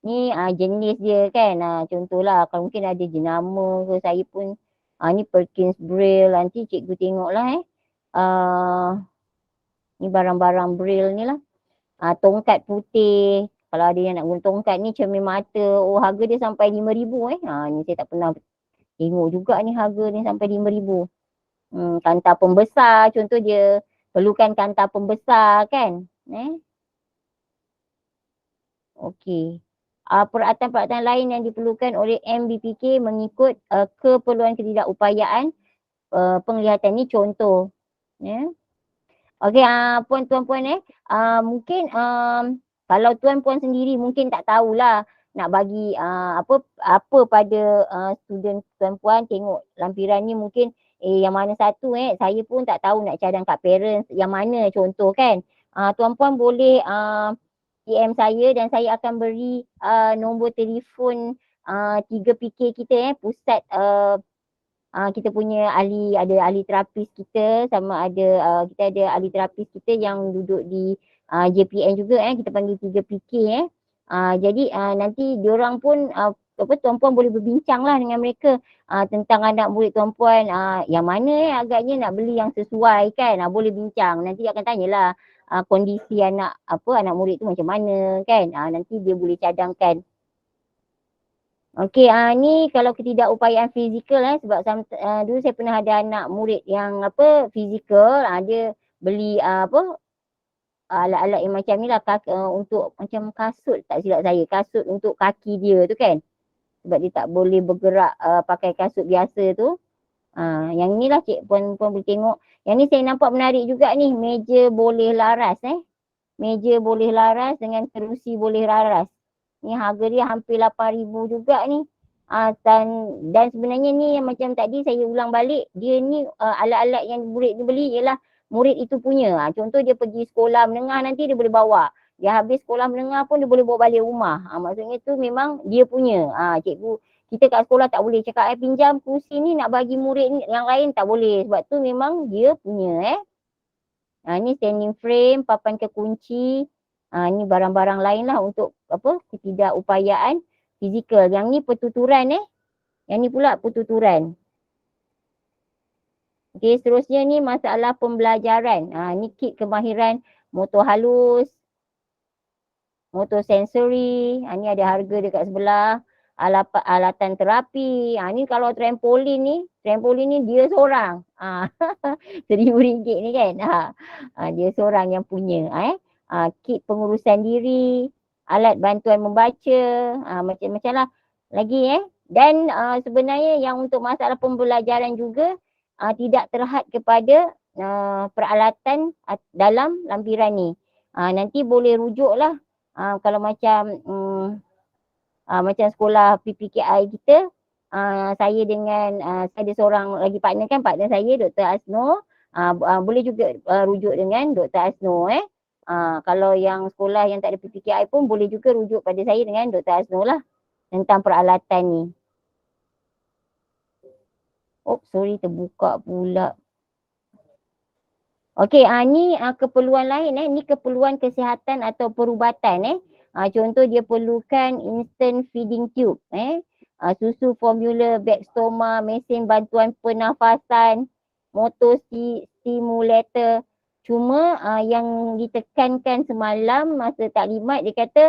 Ni jenis dia kan. Contohlah kalau mungkin ada jenama ke, saya pun ni Perkins Braille. Nanti cikgu tengoklah ni barang-barang Braille ni lah. Tongkat putih. Kalau ada yang nak guna tongkat ni cermin mata. Oh, harga dia sampai 5,000 ni saya tak pernah tengok juga ni harga ni sampai 5,000. Kantar pembesar contoh dia perlukan kantar pembesar kan. Okey. Peralatan-peralatan lain yang diperlukan oleh MBPK mengikut keperluan ketidakupayaan penglihatan ni contoh. Okey, puan-puan mungkin kalau tuan-puan sendiri mungkin tak tahulah nak bagi apa pada student tuan-puan tengok lampiran ni mungkin yang mana satu saya pun tak tahu nak cadang kat parents yang mana contoh kan. Tuan-puan boleh PM saya dan saya akan beri nombor telefon 3PK kita pusat kita punya ada ahli terapis kita sama ada kita ada ahli terapis kita yang duduk di JPN juga kita panggil 3PK jadi nanti diorang pun tuan-puan boleh berbincang lah dengan mereka tentang anak murid tuan-puan yang mana agaknya nak beli yang sesuai kan boleh bincang nanti akan tanyalah kondisi anak murid tu macam mana kan nanti dia boleh cadangkan. Okey, ni kalau ketidakupayaan fizikal sebab dulu saya pernah ada anak murid yang fizikal dia beli alat-alat yang macam ni lah untuk macam kasut tak silap saya, kasut untuk kaki dia tu kan. Sebab dia tak boleh bergerak pakai kasut biasa tu. Yang ni lah cik puan-puan boleh tengok. Yang ni saya nampak menarik juga ni, meja boleh laras Meja boleh laras dengan kerusi boleh laras. Ni harga dia hampir 8,000 juga ni. Dan sebenarnya ni yang macam tadi saya ulang balik, dia ni alat-alat yang murid ni beli ialah murid itu punya. Contoh dia pergi sekolah menengah nanti dia boleh bawa. Dia habis sekolah menengah pun dia boleh bawa balik rumah. Maksudnya tu memang dia punya. Cikgu kita kat sekolah tak boleh cakap pinjam kursi ni nak bagi murid ni yang lain tak boleh sebab tu memang dia punya ni standing frame, papan kekunci. Ni barang-barang lain lah untuk ketidakupayaan fizikal. Yang ni pertuturan Yang ni pula pertuturan. Okey, seterusnya ni masalah pembelajaran. Ni kit kemahiran motor halus, motor sensori. Ni ada harga dekat sebelah. Alatan terapi. Ni kalau trampolin ni dia seorang. RM1,000 ni kan. Dia seorang yang punya. Kit pengurusan diri, alat bantuan membaca, macam-macam lah lagi Dan sebenarnya yang untuk masalah pembelajaran juga tidak terhad kepada peralatan dalam lampiran ni. Nanti boleh rujuk lah kalau macam macam sekolah PPKI kita, saya dengan saya ada seorang lagi partner kan, partner saya Dr. Asno, boleh juga rujuk dengan Dr. Asno kalau yang sekolah yang tak ada PPKI pun boleh juga rujuk pada saya dengan Dr. Asno lah. tentang peralatan ni. Oh, sorry terbuka pula. Okey, ni keperluan lain ni keperluan kesihatan atau perubatan contoh dia perlukan instant feeding tube susu formula, Baxtoma, mesin bantuan pernafasan, motor stimulator. Cuma yang ditekankan semalam masa taklimat dia kata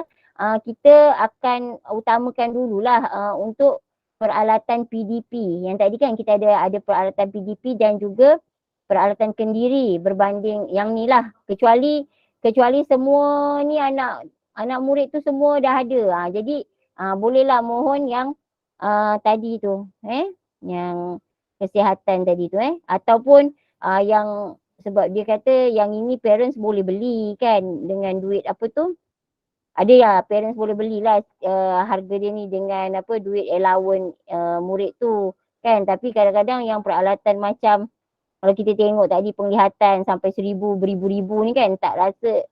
kita akan utamakan dululah untuk peralatan PDP. Yang tadi kan kita ada peralatan PDP dan juga peralatan kendiri berbanding yang ni lah, kecuali semua ni anak murid tu semua dah ada. Jadi bolehlah mohon yang tadi tu yang kesihatan tadi tu ataupun yang sebab dia kata yang ini parents boleh beli kan dengan duit apa tu, ada ya parents boleh belilah harga dia ni dengan apa duit allowance murid tu kan. Tapi kadang-kadang yang peralatan macam kalau kita tengok tadi penglihatan sampai 1,000 beribu-ribu ni kan tak rasa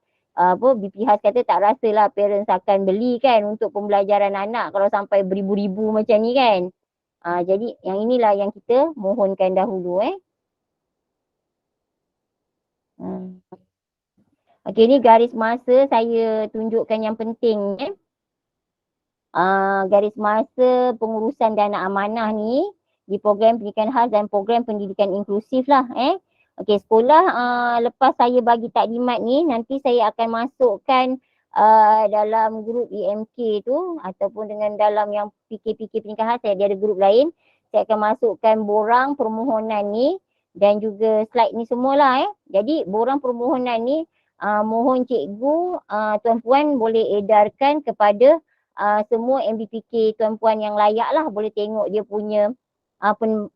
BPH kata tak rasalah parents akan beli kan untuk pembelajaran anak kalau sampai beribu-ribu macam ni kan. Jadi yang inilah yang kita mohonkan dahulu Okey, ni garis masa saya tunjukkan yang penting garis masa pengurusan dana amanah ni di program pendidikan khas dan program pendidikan inklusif lah Okey, sekolah lepas saya bagi taklimat ni nanti saya akan masukkan dalam grup EMK tu ataupun dengan dalam yang PK pendidikan khas dia ada grup lain. Saya akan masukkan borang permohonan ni dan juga slide ni semualah Jadi borang permohonan ni mohon cikgu tuan puan boleh edarkan kepada semua MBPK tuan puan yang layak lah, boleh tengok dia punya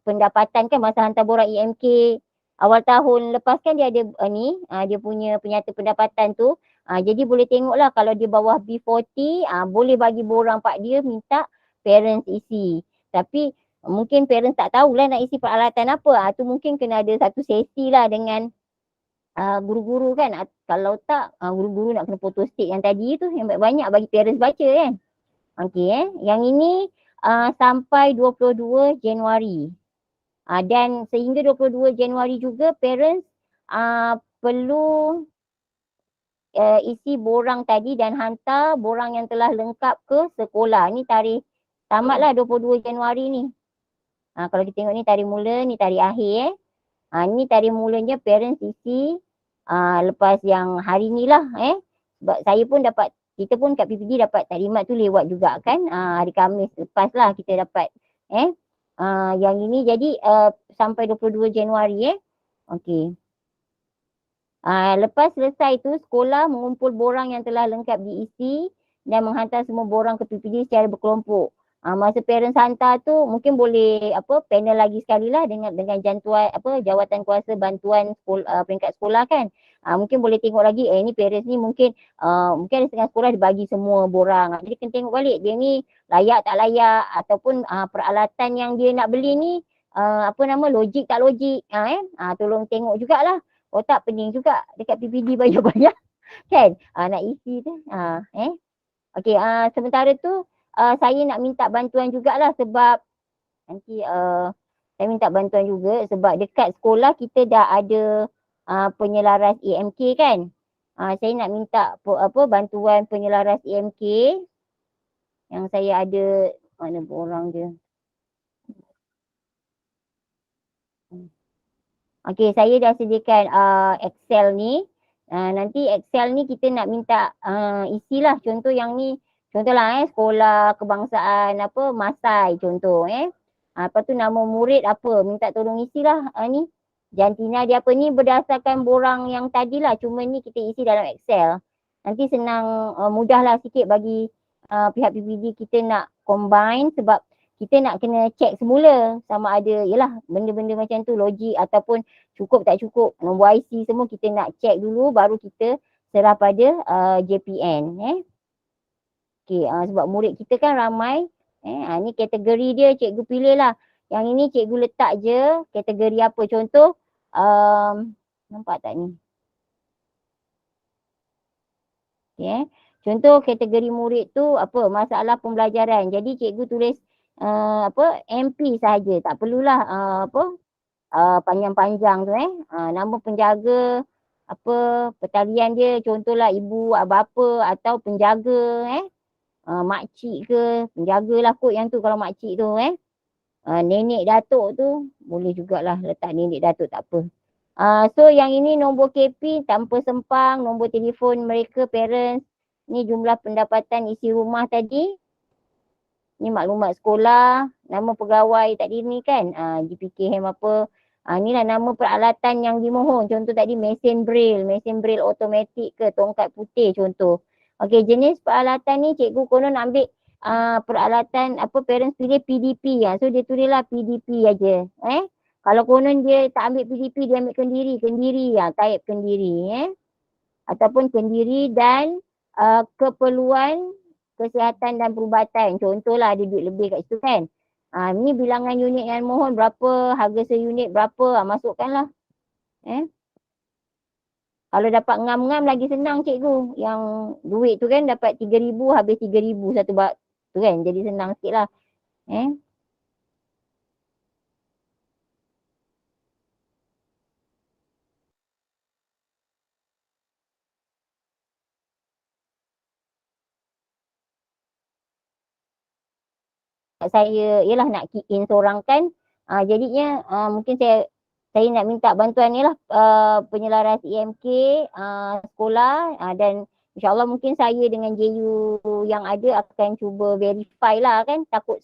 pendapatan kan masa hantar borang EMK awal tahun lepas kan dia ada dia punya penyata pendapatan tu. Jadi boleh tengoklah kalau dia bawah B40 boleh bagi borang pak dia minta parents isi. Tapi mungkin parents tak tahulah nak isi peralatan apa. Tu mungkin kena ada satu sesi lah dengan guru-guru kan. Kalau tak guru-guru nak kena photo state yang tadi tu yang banyak bagi parents baca kan. Okey yang ini sampai 22 Januari. Dan sehingga 22 Januari juga parents perlu isi borang tadi dan hantar borang yang telah lengkap ke sekolah. Ni tarikh tamatlah 22 Januari ni. Kalau kita tengok ni tarikh mula, ni tarikh akhir ni tarikh mulanya parents isi lepas yang hari ni lah sebab saya pun dapat, kita pun kat PPD dapat taklimat tu lewat juga kan hari Khamis lepas lah kita dapat yang ini. Jadi sampai 22 Januari Okey. Lepas selesai tu sekolah mengumpul borang yang telah lengkap diisi dan menghantar semua borang ke PPD secara berkelompok. Masa parents hantar tu mungkin boleh panel lagi sekali lah dengan jantuan jawatan kuasa bantuan peringkat sekolah kan. Mungkin boleh tengok lagi ni parents ni mungkin ada setengah sekolah dibagi semua borang. Jadi kena tengok balik dia ni layak tak layak ataupun peralatan yang dia nak beli ni logik tak logik tolong tengok jugalah. Oh tak, pening juga dekat PPD banyak-banyak kan nak isi tu Okey, sementara tu saya nak minta bantuan jugalah sebab nanti saya minta bantuan juga sebab dekat sekolah kita dah ada penyelaras EMK kan. Saya nak minta bantuan penyelaras EMK yang saya ada, mana borang dia. Okey, saya dah sediakan Excel ni. Nanti Excel ni kita nak minta isilah contoh yang ni. Contohlah sekolah kebangsaan Masai contoh Lepas tu nama murid apa, minta tolong isilah ni. Jantina dia apa ni berdasarkan borang yang tadilah, cuma ni kita isi dalam Excel. Nanti senang mudahlah sikit bagi pihak PPD kita nak combine sebab kita nak kena check semula sama ada yalah benda-benda macam tu logik ataupun cukup tak cukup nombor IC semua kita nak check dulu baru kita serah pada JPN Okey, sebab murid kita kan ramai ni kategori dia cikgu pilih lah. Yang ini cikgu letak je kategori apa, contoh nampak tak ni? Okay, Contoh kategori murid tu apa, masalah pembelajaran. Jadi cikgu tulis MP sahaja, tak perlulah panjang-panjang tu nama penjaga apa pertalian dia, contohlah ibu, bapa atau penjaga makcik ke, penjagalah kot yang tu kalau makcik tu nenek datuk tu boleh jugalah letak nenek datuk, tak apa. So yang ini nombor KP tanpa sempang, nombor telefon mereka parents, ni jumlah pendapatan isi rumah tadi, ni maklumat sekolah, nama pegawai tadi ni kan, GPKM apa, ni lah nama peralatan yang dimohon. Contoh tadi mesin braille automatik ke, tongkat putih contoh. Okey, jenis peralatan ni cikgu konon ambil peralatan apa parents pilih PDP so dia tulislah PDP aja. Kalau konon dia tak ambil PDP, dia ambil kendiri type kendiri ataupun kendiri dan keperluan kesihatan dan perubatan. Contohlah ada duit lebih kat situ kan. Ni bilangan unit yang mohon berapa, harga seunit berapa, masukkanlah. Kalau dapat ngam-ngam lagi senang cikgu. Yang duit tu kan dapat 3,000, habis 3,000 satu bab tu kan. Jadi senang sikit lah. Saya ialah nak key in seorang kan. Jadinya mungkin saya nak minta bantuan ni lah penyelaras EMK sekolah dan insyaAllah mungkin saya dengan JU yang ada akan cuba verify lah kan. Takut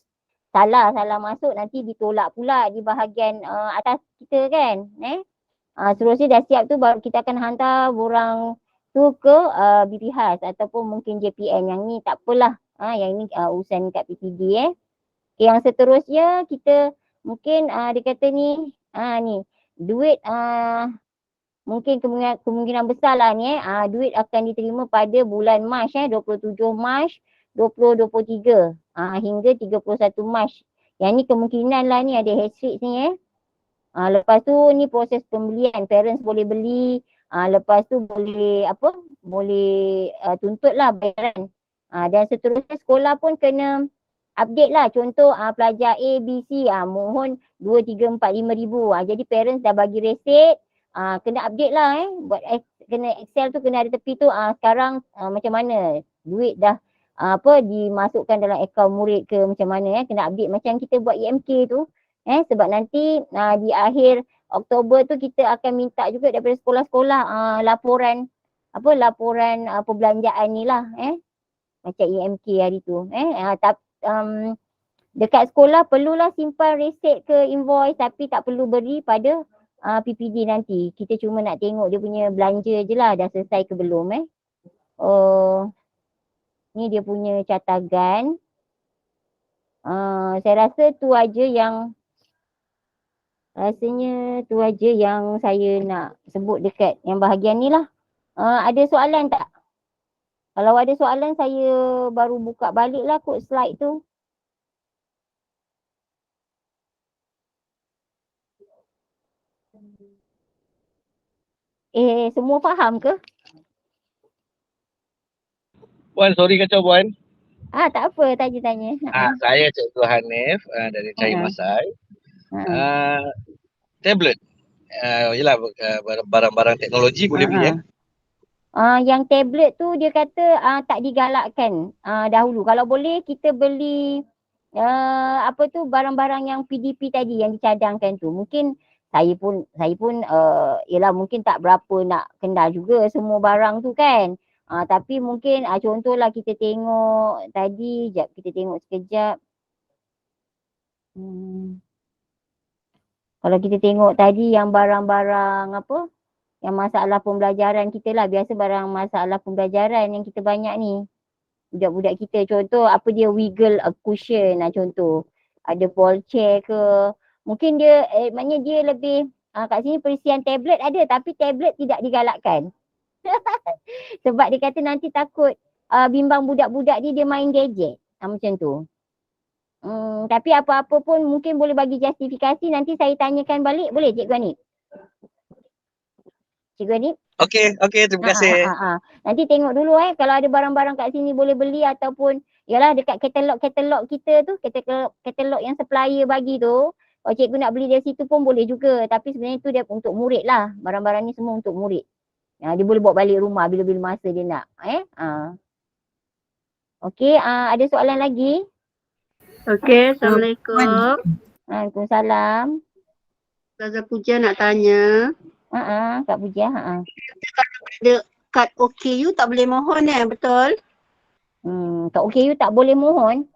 salah masuk nanti ditolak pula di bahagian atas kita kan. Seterusnya dah siap tu baru kita akan hantar borang tu ke BPHAS ataupun mungkin JPN. Yang ni tak apalah. Yang ni urusan kat PTD Yang seterusnya kita mungkin dia kata ni ni duit mungkin kemungkinan besar lah ni duit akan diterima pada bulan Mac 27 Mac 2023 hingga 31 Mac. Yang ni kemungkinan lah ni ada hashtag ni lepas tu ni proses pembelian, parents boleh beli, lepas tu boleh tuntut lah bayaran. Dan seterusnya sekolah pun kena update lah. Contoh pelajar A, B, C mohon 2, 3, 4, 5 ribu. Jadi parents dah bagi resit, kena update lah buat kena Excel tu kena ada tepi tu sekarang macam mana duit dah dimasukkan dalam akaun murid ke macam mana kena update macam kita buat EMK tu sebab nanti di akhir Oktober tu kita akan minta juga daripada sekolah-sekolah laporan perbelanjaan ni lah macam EMK hari tu dekat sekolah perlulah simpan resit ke invoice tapi tak perlu beri pada PPD nanti. Kita cuma nak tengok dia punya belanja je lah dah selesai ke belum ni dia punya catagan. Saya rasa tu aja yang saya nak sebut dekat yang bahagian ni lah. Ada soalan tak? Kalau ada soalan saya baru buka balik lah kot slide tu. Semua faham ke? Puan, sorry kacau Puan. Tak apa, tanya-tanya. Saya Cikgu Hanif dari Cahaya Masai. Tablet. Yelah barang-barang teknologi boleh beli Yang tablet tu dia kata tak digalakkan dahulu. Kalau boleh kita beli barang-barang yang PDP tadi yang dicadangkan tu. Mungkin saya pun ialah mungkin tak berapa nak kenal juga semua barang tu kan. Tapi mungkin contohlah kita tengok tadi, kita tengok sekejap. Kalau kita tengok tadi yang barang-barang yang masalah pembelajaran kita lah, biasa barang masalah pembelajaran yang kita banyak ni. Budak-budak kita contoh dia wiggle cushion contoh. Ada ball chair ke. Mungkin dia maknanya dia lebih kat sini perisian tablet ada tapi tablet tidak digalakkan. Sebab dia kata nanti takut bimbang budak-budak dia main gadget. Macam tu. Tapi apa-apa pun mungkin boleh bagi justifikasi nanti saya tanyakan balik. Boleh Cikgu Hanif? Cikgu Hanif? Okey, terima kasih. Nanti tengok dulu kalau ada barang-barang kat sini boleh beli ataupun yalah dekat katalog kita tu, katalog yang supplier bagi tu, kalau cikgu nak beli dari situ pun boleh juga. Tapi sebenarnya tu dia untuk murid lah. Barang-barang ni semua untuk murid. Dia boleh bawa balik rumah bila-bila masa dia nak. Okey, ada soalan lagi? Okey, Assalamualaikum. Waalaikumsalam. Ustazah Puja nak tanya. Kak Puja. Ada kad OKU tak boleh mohon betul? Kat OKU tak boleh mohon.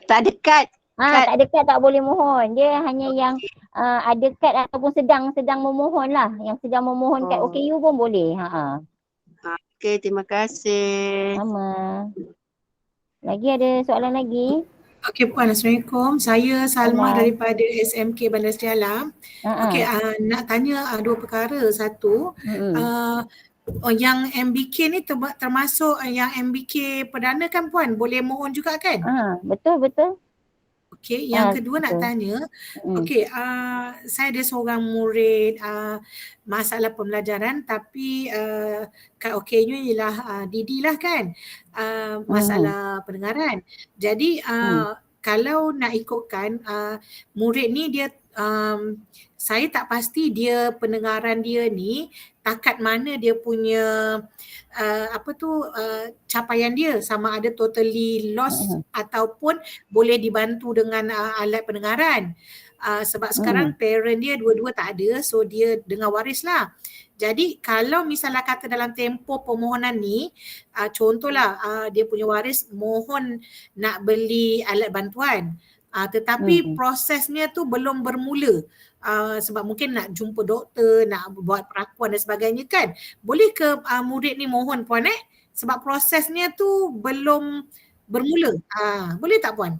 Tak ada kad. Tak ada kad tak boleh mohon. Dia hanya yang ada kad ataupun sedang memohon lah. Yang sedang memohon kat OKU pun boleh. Okey, terima kasih. Sama. Lagi ada soalan lagi? Okey Puan, Assalamualaikum. Saya Salma daripada SMK Bandar Seri Alam. Okey, nak tanya dua perkara. Satu, yang MBK ni termasuk yang MBK perdana kan Puan? Boleh mohon juga kan? Betul. Okey, yang kedua nak tanya, okey, saya ada seorang murid masalah pembelajaran tapi kat OKU ialah DD lah kan, masalah pendengaran. Jadi kalau nak ikutkan murid ni dia saya tak pasti dia pendengaran dia ni takat mana dia punya capaian dia, sama ada totally lost ataupun boleh dibantu dengan alat pendengaran. Sebab sekarang parent dia dua-dua tak ada, so dia dengar waris lah. Jadi kalau misalnya kata dalam tempoh permohonan ni, contohlah dia punya waris mohon nak beli alat bantuan, tetapi prosesnya tu belum bermula. Sebab mungkin nak jumpa doktor, nak buat perakuan dan sebagainya kan. Boleh ke murid ni mohon Puan sebab prosesnya tu belum bermula. Boleh tak Puan?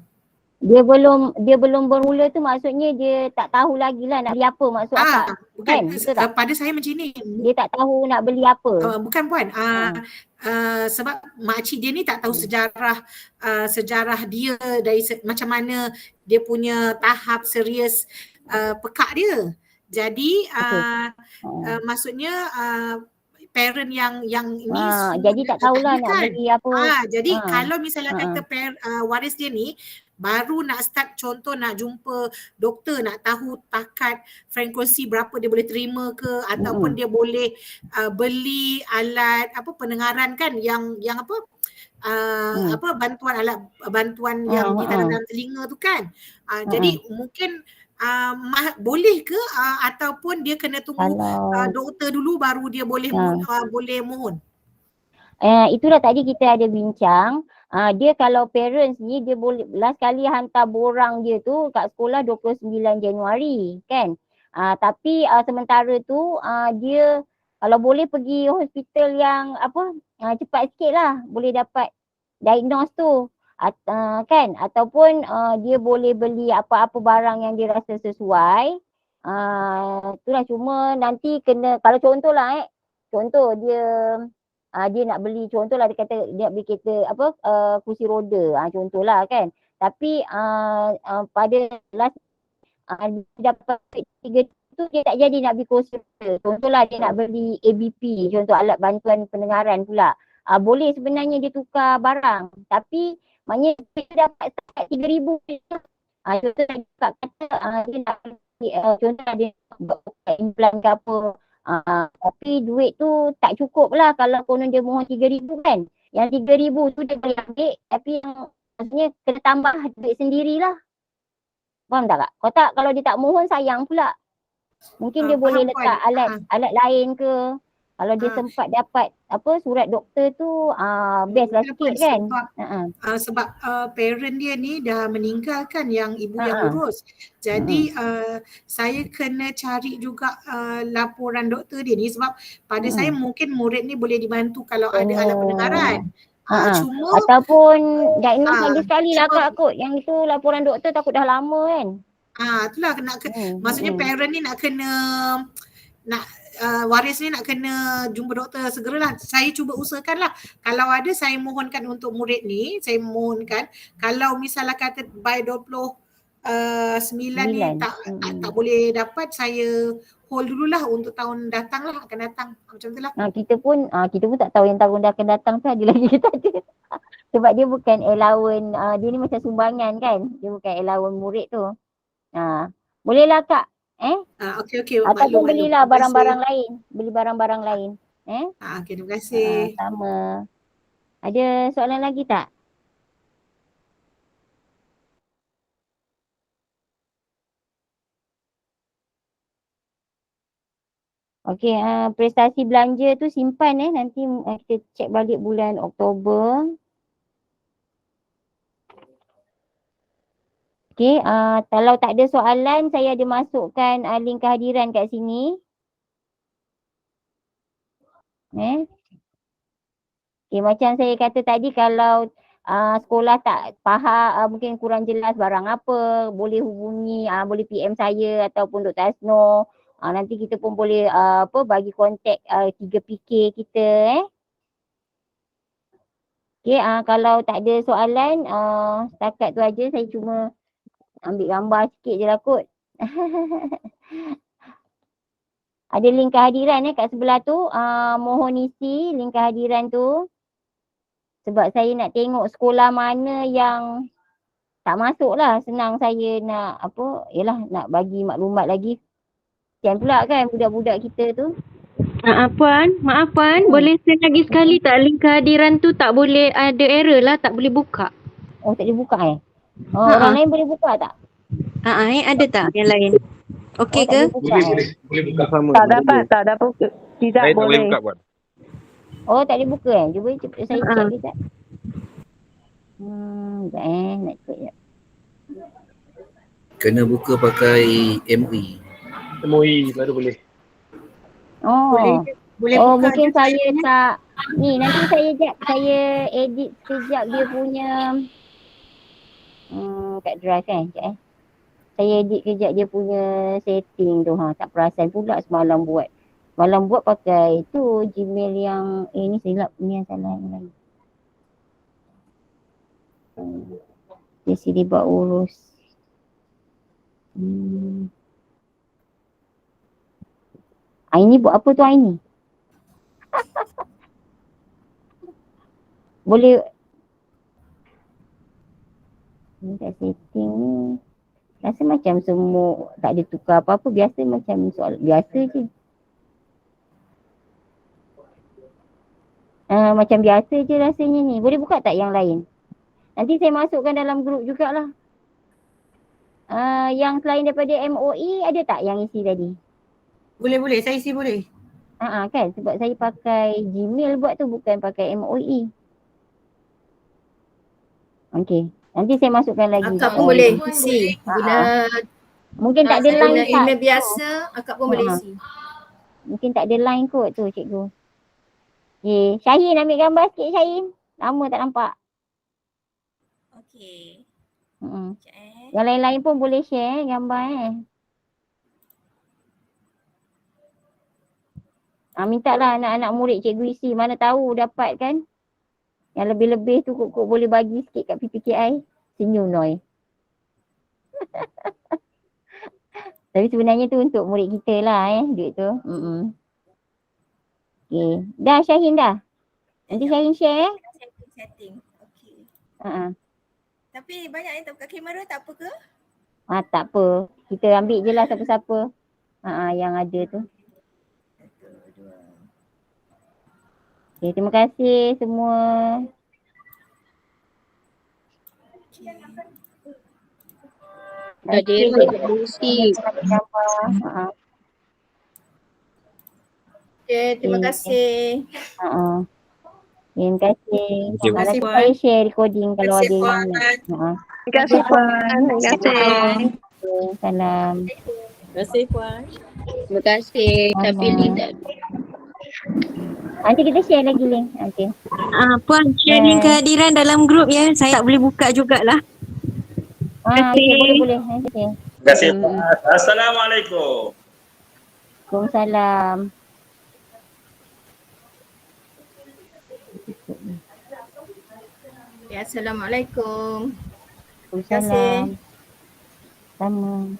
Dia belum bermula tu maksudnya dia tak tahu lagi lah nak beli apa, maksud akak. Bukan, kan? Pada saya macam ni. Dia tak tahu nak beli apa. Bukan Puan. Sebab makcik dia ni tak tahu sejarah dia dari macam mana dia punya tahap serius pekak dia. Jadi maksudnya parent yang ini jadi tak tahulah nak beli apa. Jadi kalau misalnya kata waris dia ni baru nak start, contoh nak jumpa doktor, nak tahu takat frekuensi berapa dia boleh terima ke, ataupun dia boleh beli alat pendengaran kan yang bantuan alat bantuan yang ditanam dalam telinga tu kan. Jadi mungkin boleh ke ataupun dia kena tunggu doktor dulu baru dia boleh mohon? Itulah tadi kita ada bincang. Dia kalau parents ni dia boleh last kali hantar borang dia tu kat sekolah 29 Januari kan. Tapi sementara tu dia kalau boleh pergi hospital yang cepat sikit lah boleh dapat diagnose tu. Kan, ataupun dia boleh beli apa-apa barang yang dia rasa sesuai. Itulah, cuma nanti kena, kalau contohlah contoh dia nak beli, contohlah dia kata dia nak beli kereta kursi roda, contohlah kan. Tapi pada last dapat 3 tu dia tak jadi nak beli kursi roda. Contohlah dia nak beli ABP, contoh alat bantuan pendengaran pula. Boleh sebenarnya dia tukar barang, tapi maknanya dia dapat start 3,000 contohlah dia kata dia nak beli contohlah dia buat implant ke apa, tapi duit tu tak cukup lah kalau konon dia mohon 3,000 kan. Yang 3,000 tu dia boleh ambil, tapi yang maksudnya kena tambah duit sendirilah. Faham tak Kak? Kalau dia tak mohon sayang pula. Mungkin dia boleh letak alat lain ke. Kalau dia sempat dapat surat doktor tu best lah sikit kan. Sebab parent dia ni dah meninggal kan, yang ibu yang urus. Jadi saya kena cari juga laporan doktor dia ni, sebab pada saya mungkin murid ni boleh dibantu kalau ada alat pendengaran. Cuma ataupun diagnose lagi sekali lah Kak kot. Yang itu laporan doktor takut dah lama kan. Itulah maksudnya parent ni nak kena waris ni nak kena jumpa doktor segeralah. Saya cuba usahakanlah. Kalau ada saya mohonkan untuk murid ni, saya mohonkan kalau misalnya kata by 29 ni tak boleh dapat, saya hold dululah untuk tahun datang lah, akan datang. Macam tu lah. Kita pun tak tahu yang tahun akan datang tu ada lagi ke tak ada. Sebab dia bukan allowance, dia ni macam sumbangan kan. Dia bukan allowance murid tu. Bolehlah Kak. Okey, Ataupun maklum. belilah Terima kasih. barang-barang lain. Beli barang-barang lain. Okey, terima kasih. Sama. Ada soalan lagi tak? Okey, prestasi belanja tu simpan nanti kita check balik bulan Oktober. Okey, kalau tak ada soalan saya ada masukkan link kehadiran kat sini. Okey, macam saya kata tadi kalau sekolah tak faham, mungkin kurang jelas barang apa, boleh hubungi, boleh PM saya ataupun Dr. Asno. Nanti kita pun boleh bagi kontak 3PK kita. Okey, kalau tak ada soalan, setakat tu aja saya cuma ambil gambar sikit je lah kot. Ada link kehadiran kat sebelah tu, mohon isi link kehadiran tu. Sebab saya nak tengok sekolah mana yang tak masuk lah. Senang saya nak nak bagi maklumat lagi. Kesian pula kan budak-budak kita tu. Maaf Puan, boleh send lagi sekali tak link kehadiran tu, tak boleh ada error lah, tak boleh buka. Oh, tak boleh buka orang lain boleh buka tak? Ada tak yang lain? Okey ke? Boleh buka sama. Tak dapat. Tidak Saya tak boleh boleh. buka Puan. Oh, tak boleh buka Cuba cepat saya check sekejap. Nak cepat sekejap. Kena buka pakai MOE. MOE baru boleh. Boleh buka mungkin je saya tak ni nanti saya edit sekejap dia punya kat drive kan sekejap Saya edit kejap dia punya setting tu tak perasan pula semalam buat. Malam buat pakai tu Gmail yang ni silap ni yang salah yang lain. Dia sini buat urus. Ini buat apa tu ini? Boleh ni kat setting ni. Rasa macam semua tak ada tukar apa-apa. Biasa macam soal biasa je. Macam biasa je rasanya ni. Boleh buka tak yang lain? Nanti saya masukkan dalam grup jugalah. Yang selain daripada MOE ada tak yang isi tadi? Boleh, saya isi boleh. Kan sebab saya pakai Gmail buat tu bukan pakai MOE. Okey. Nanti saya masukkan lagi. Akak pun boleh isi. Guna mungkin tak ada line guna email biasa, akak pun boleh isi. Mungkin tak ada line kot tu cikgu. Okay. Syahin ambil gambar sikit Syahin. Lama tak nampak. Okey. Yang lain-lain pun boleh share gambar minta lah anak-anak murid cikgu isi. Mana tahu dapat kan. Yang lebih-lebih tu kok boleh bagi sikit kat PPKI. Senyum Noi. Tapi sebenarnya tu untuk murid kita lah duit tu. Okay. Dah Syahin dah. Nanti Syahin share Setting. Okey. Tapi banyak yang tak buka kamera, tak apa ke? Tak apa. Kita ambil je lah siapa-siapa yang ada tu. Okay, terima kasih semua. Hadir berfungsi. Okey, terima kasih. Terima kasih. Terima kasih, Puan. Saya share recording kalau ada yang nak. Terima kasih Puan. Terima kasih. Salam. Terima kasih Puan. Terima kasih. Tapi tidak. Nanti kita share lagi link. Okay. Puan, share link kehadiran dalam grup ya. Saya tak boleh buka jugalah. Okay, boleh. Okay. Terima kasih. Assalamualaikum. Waalaikumsalam. Ya, Assalamualaikum. Waalaikumsalam. Sama.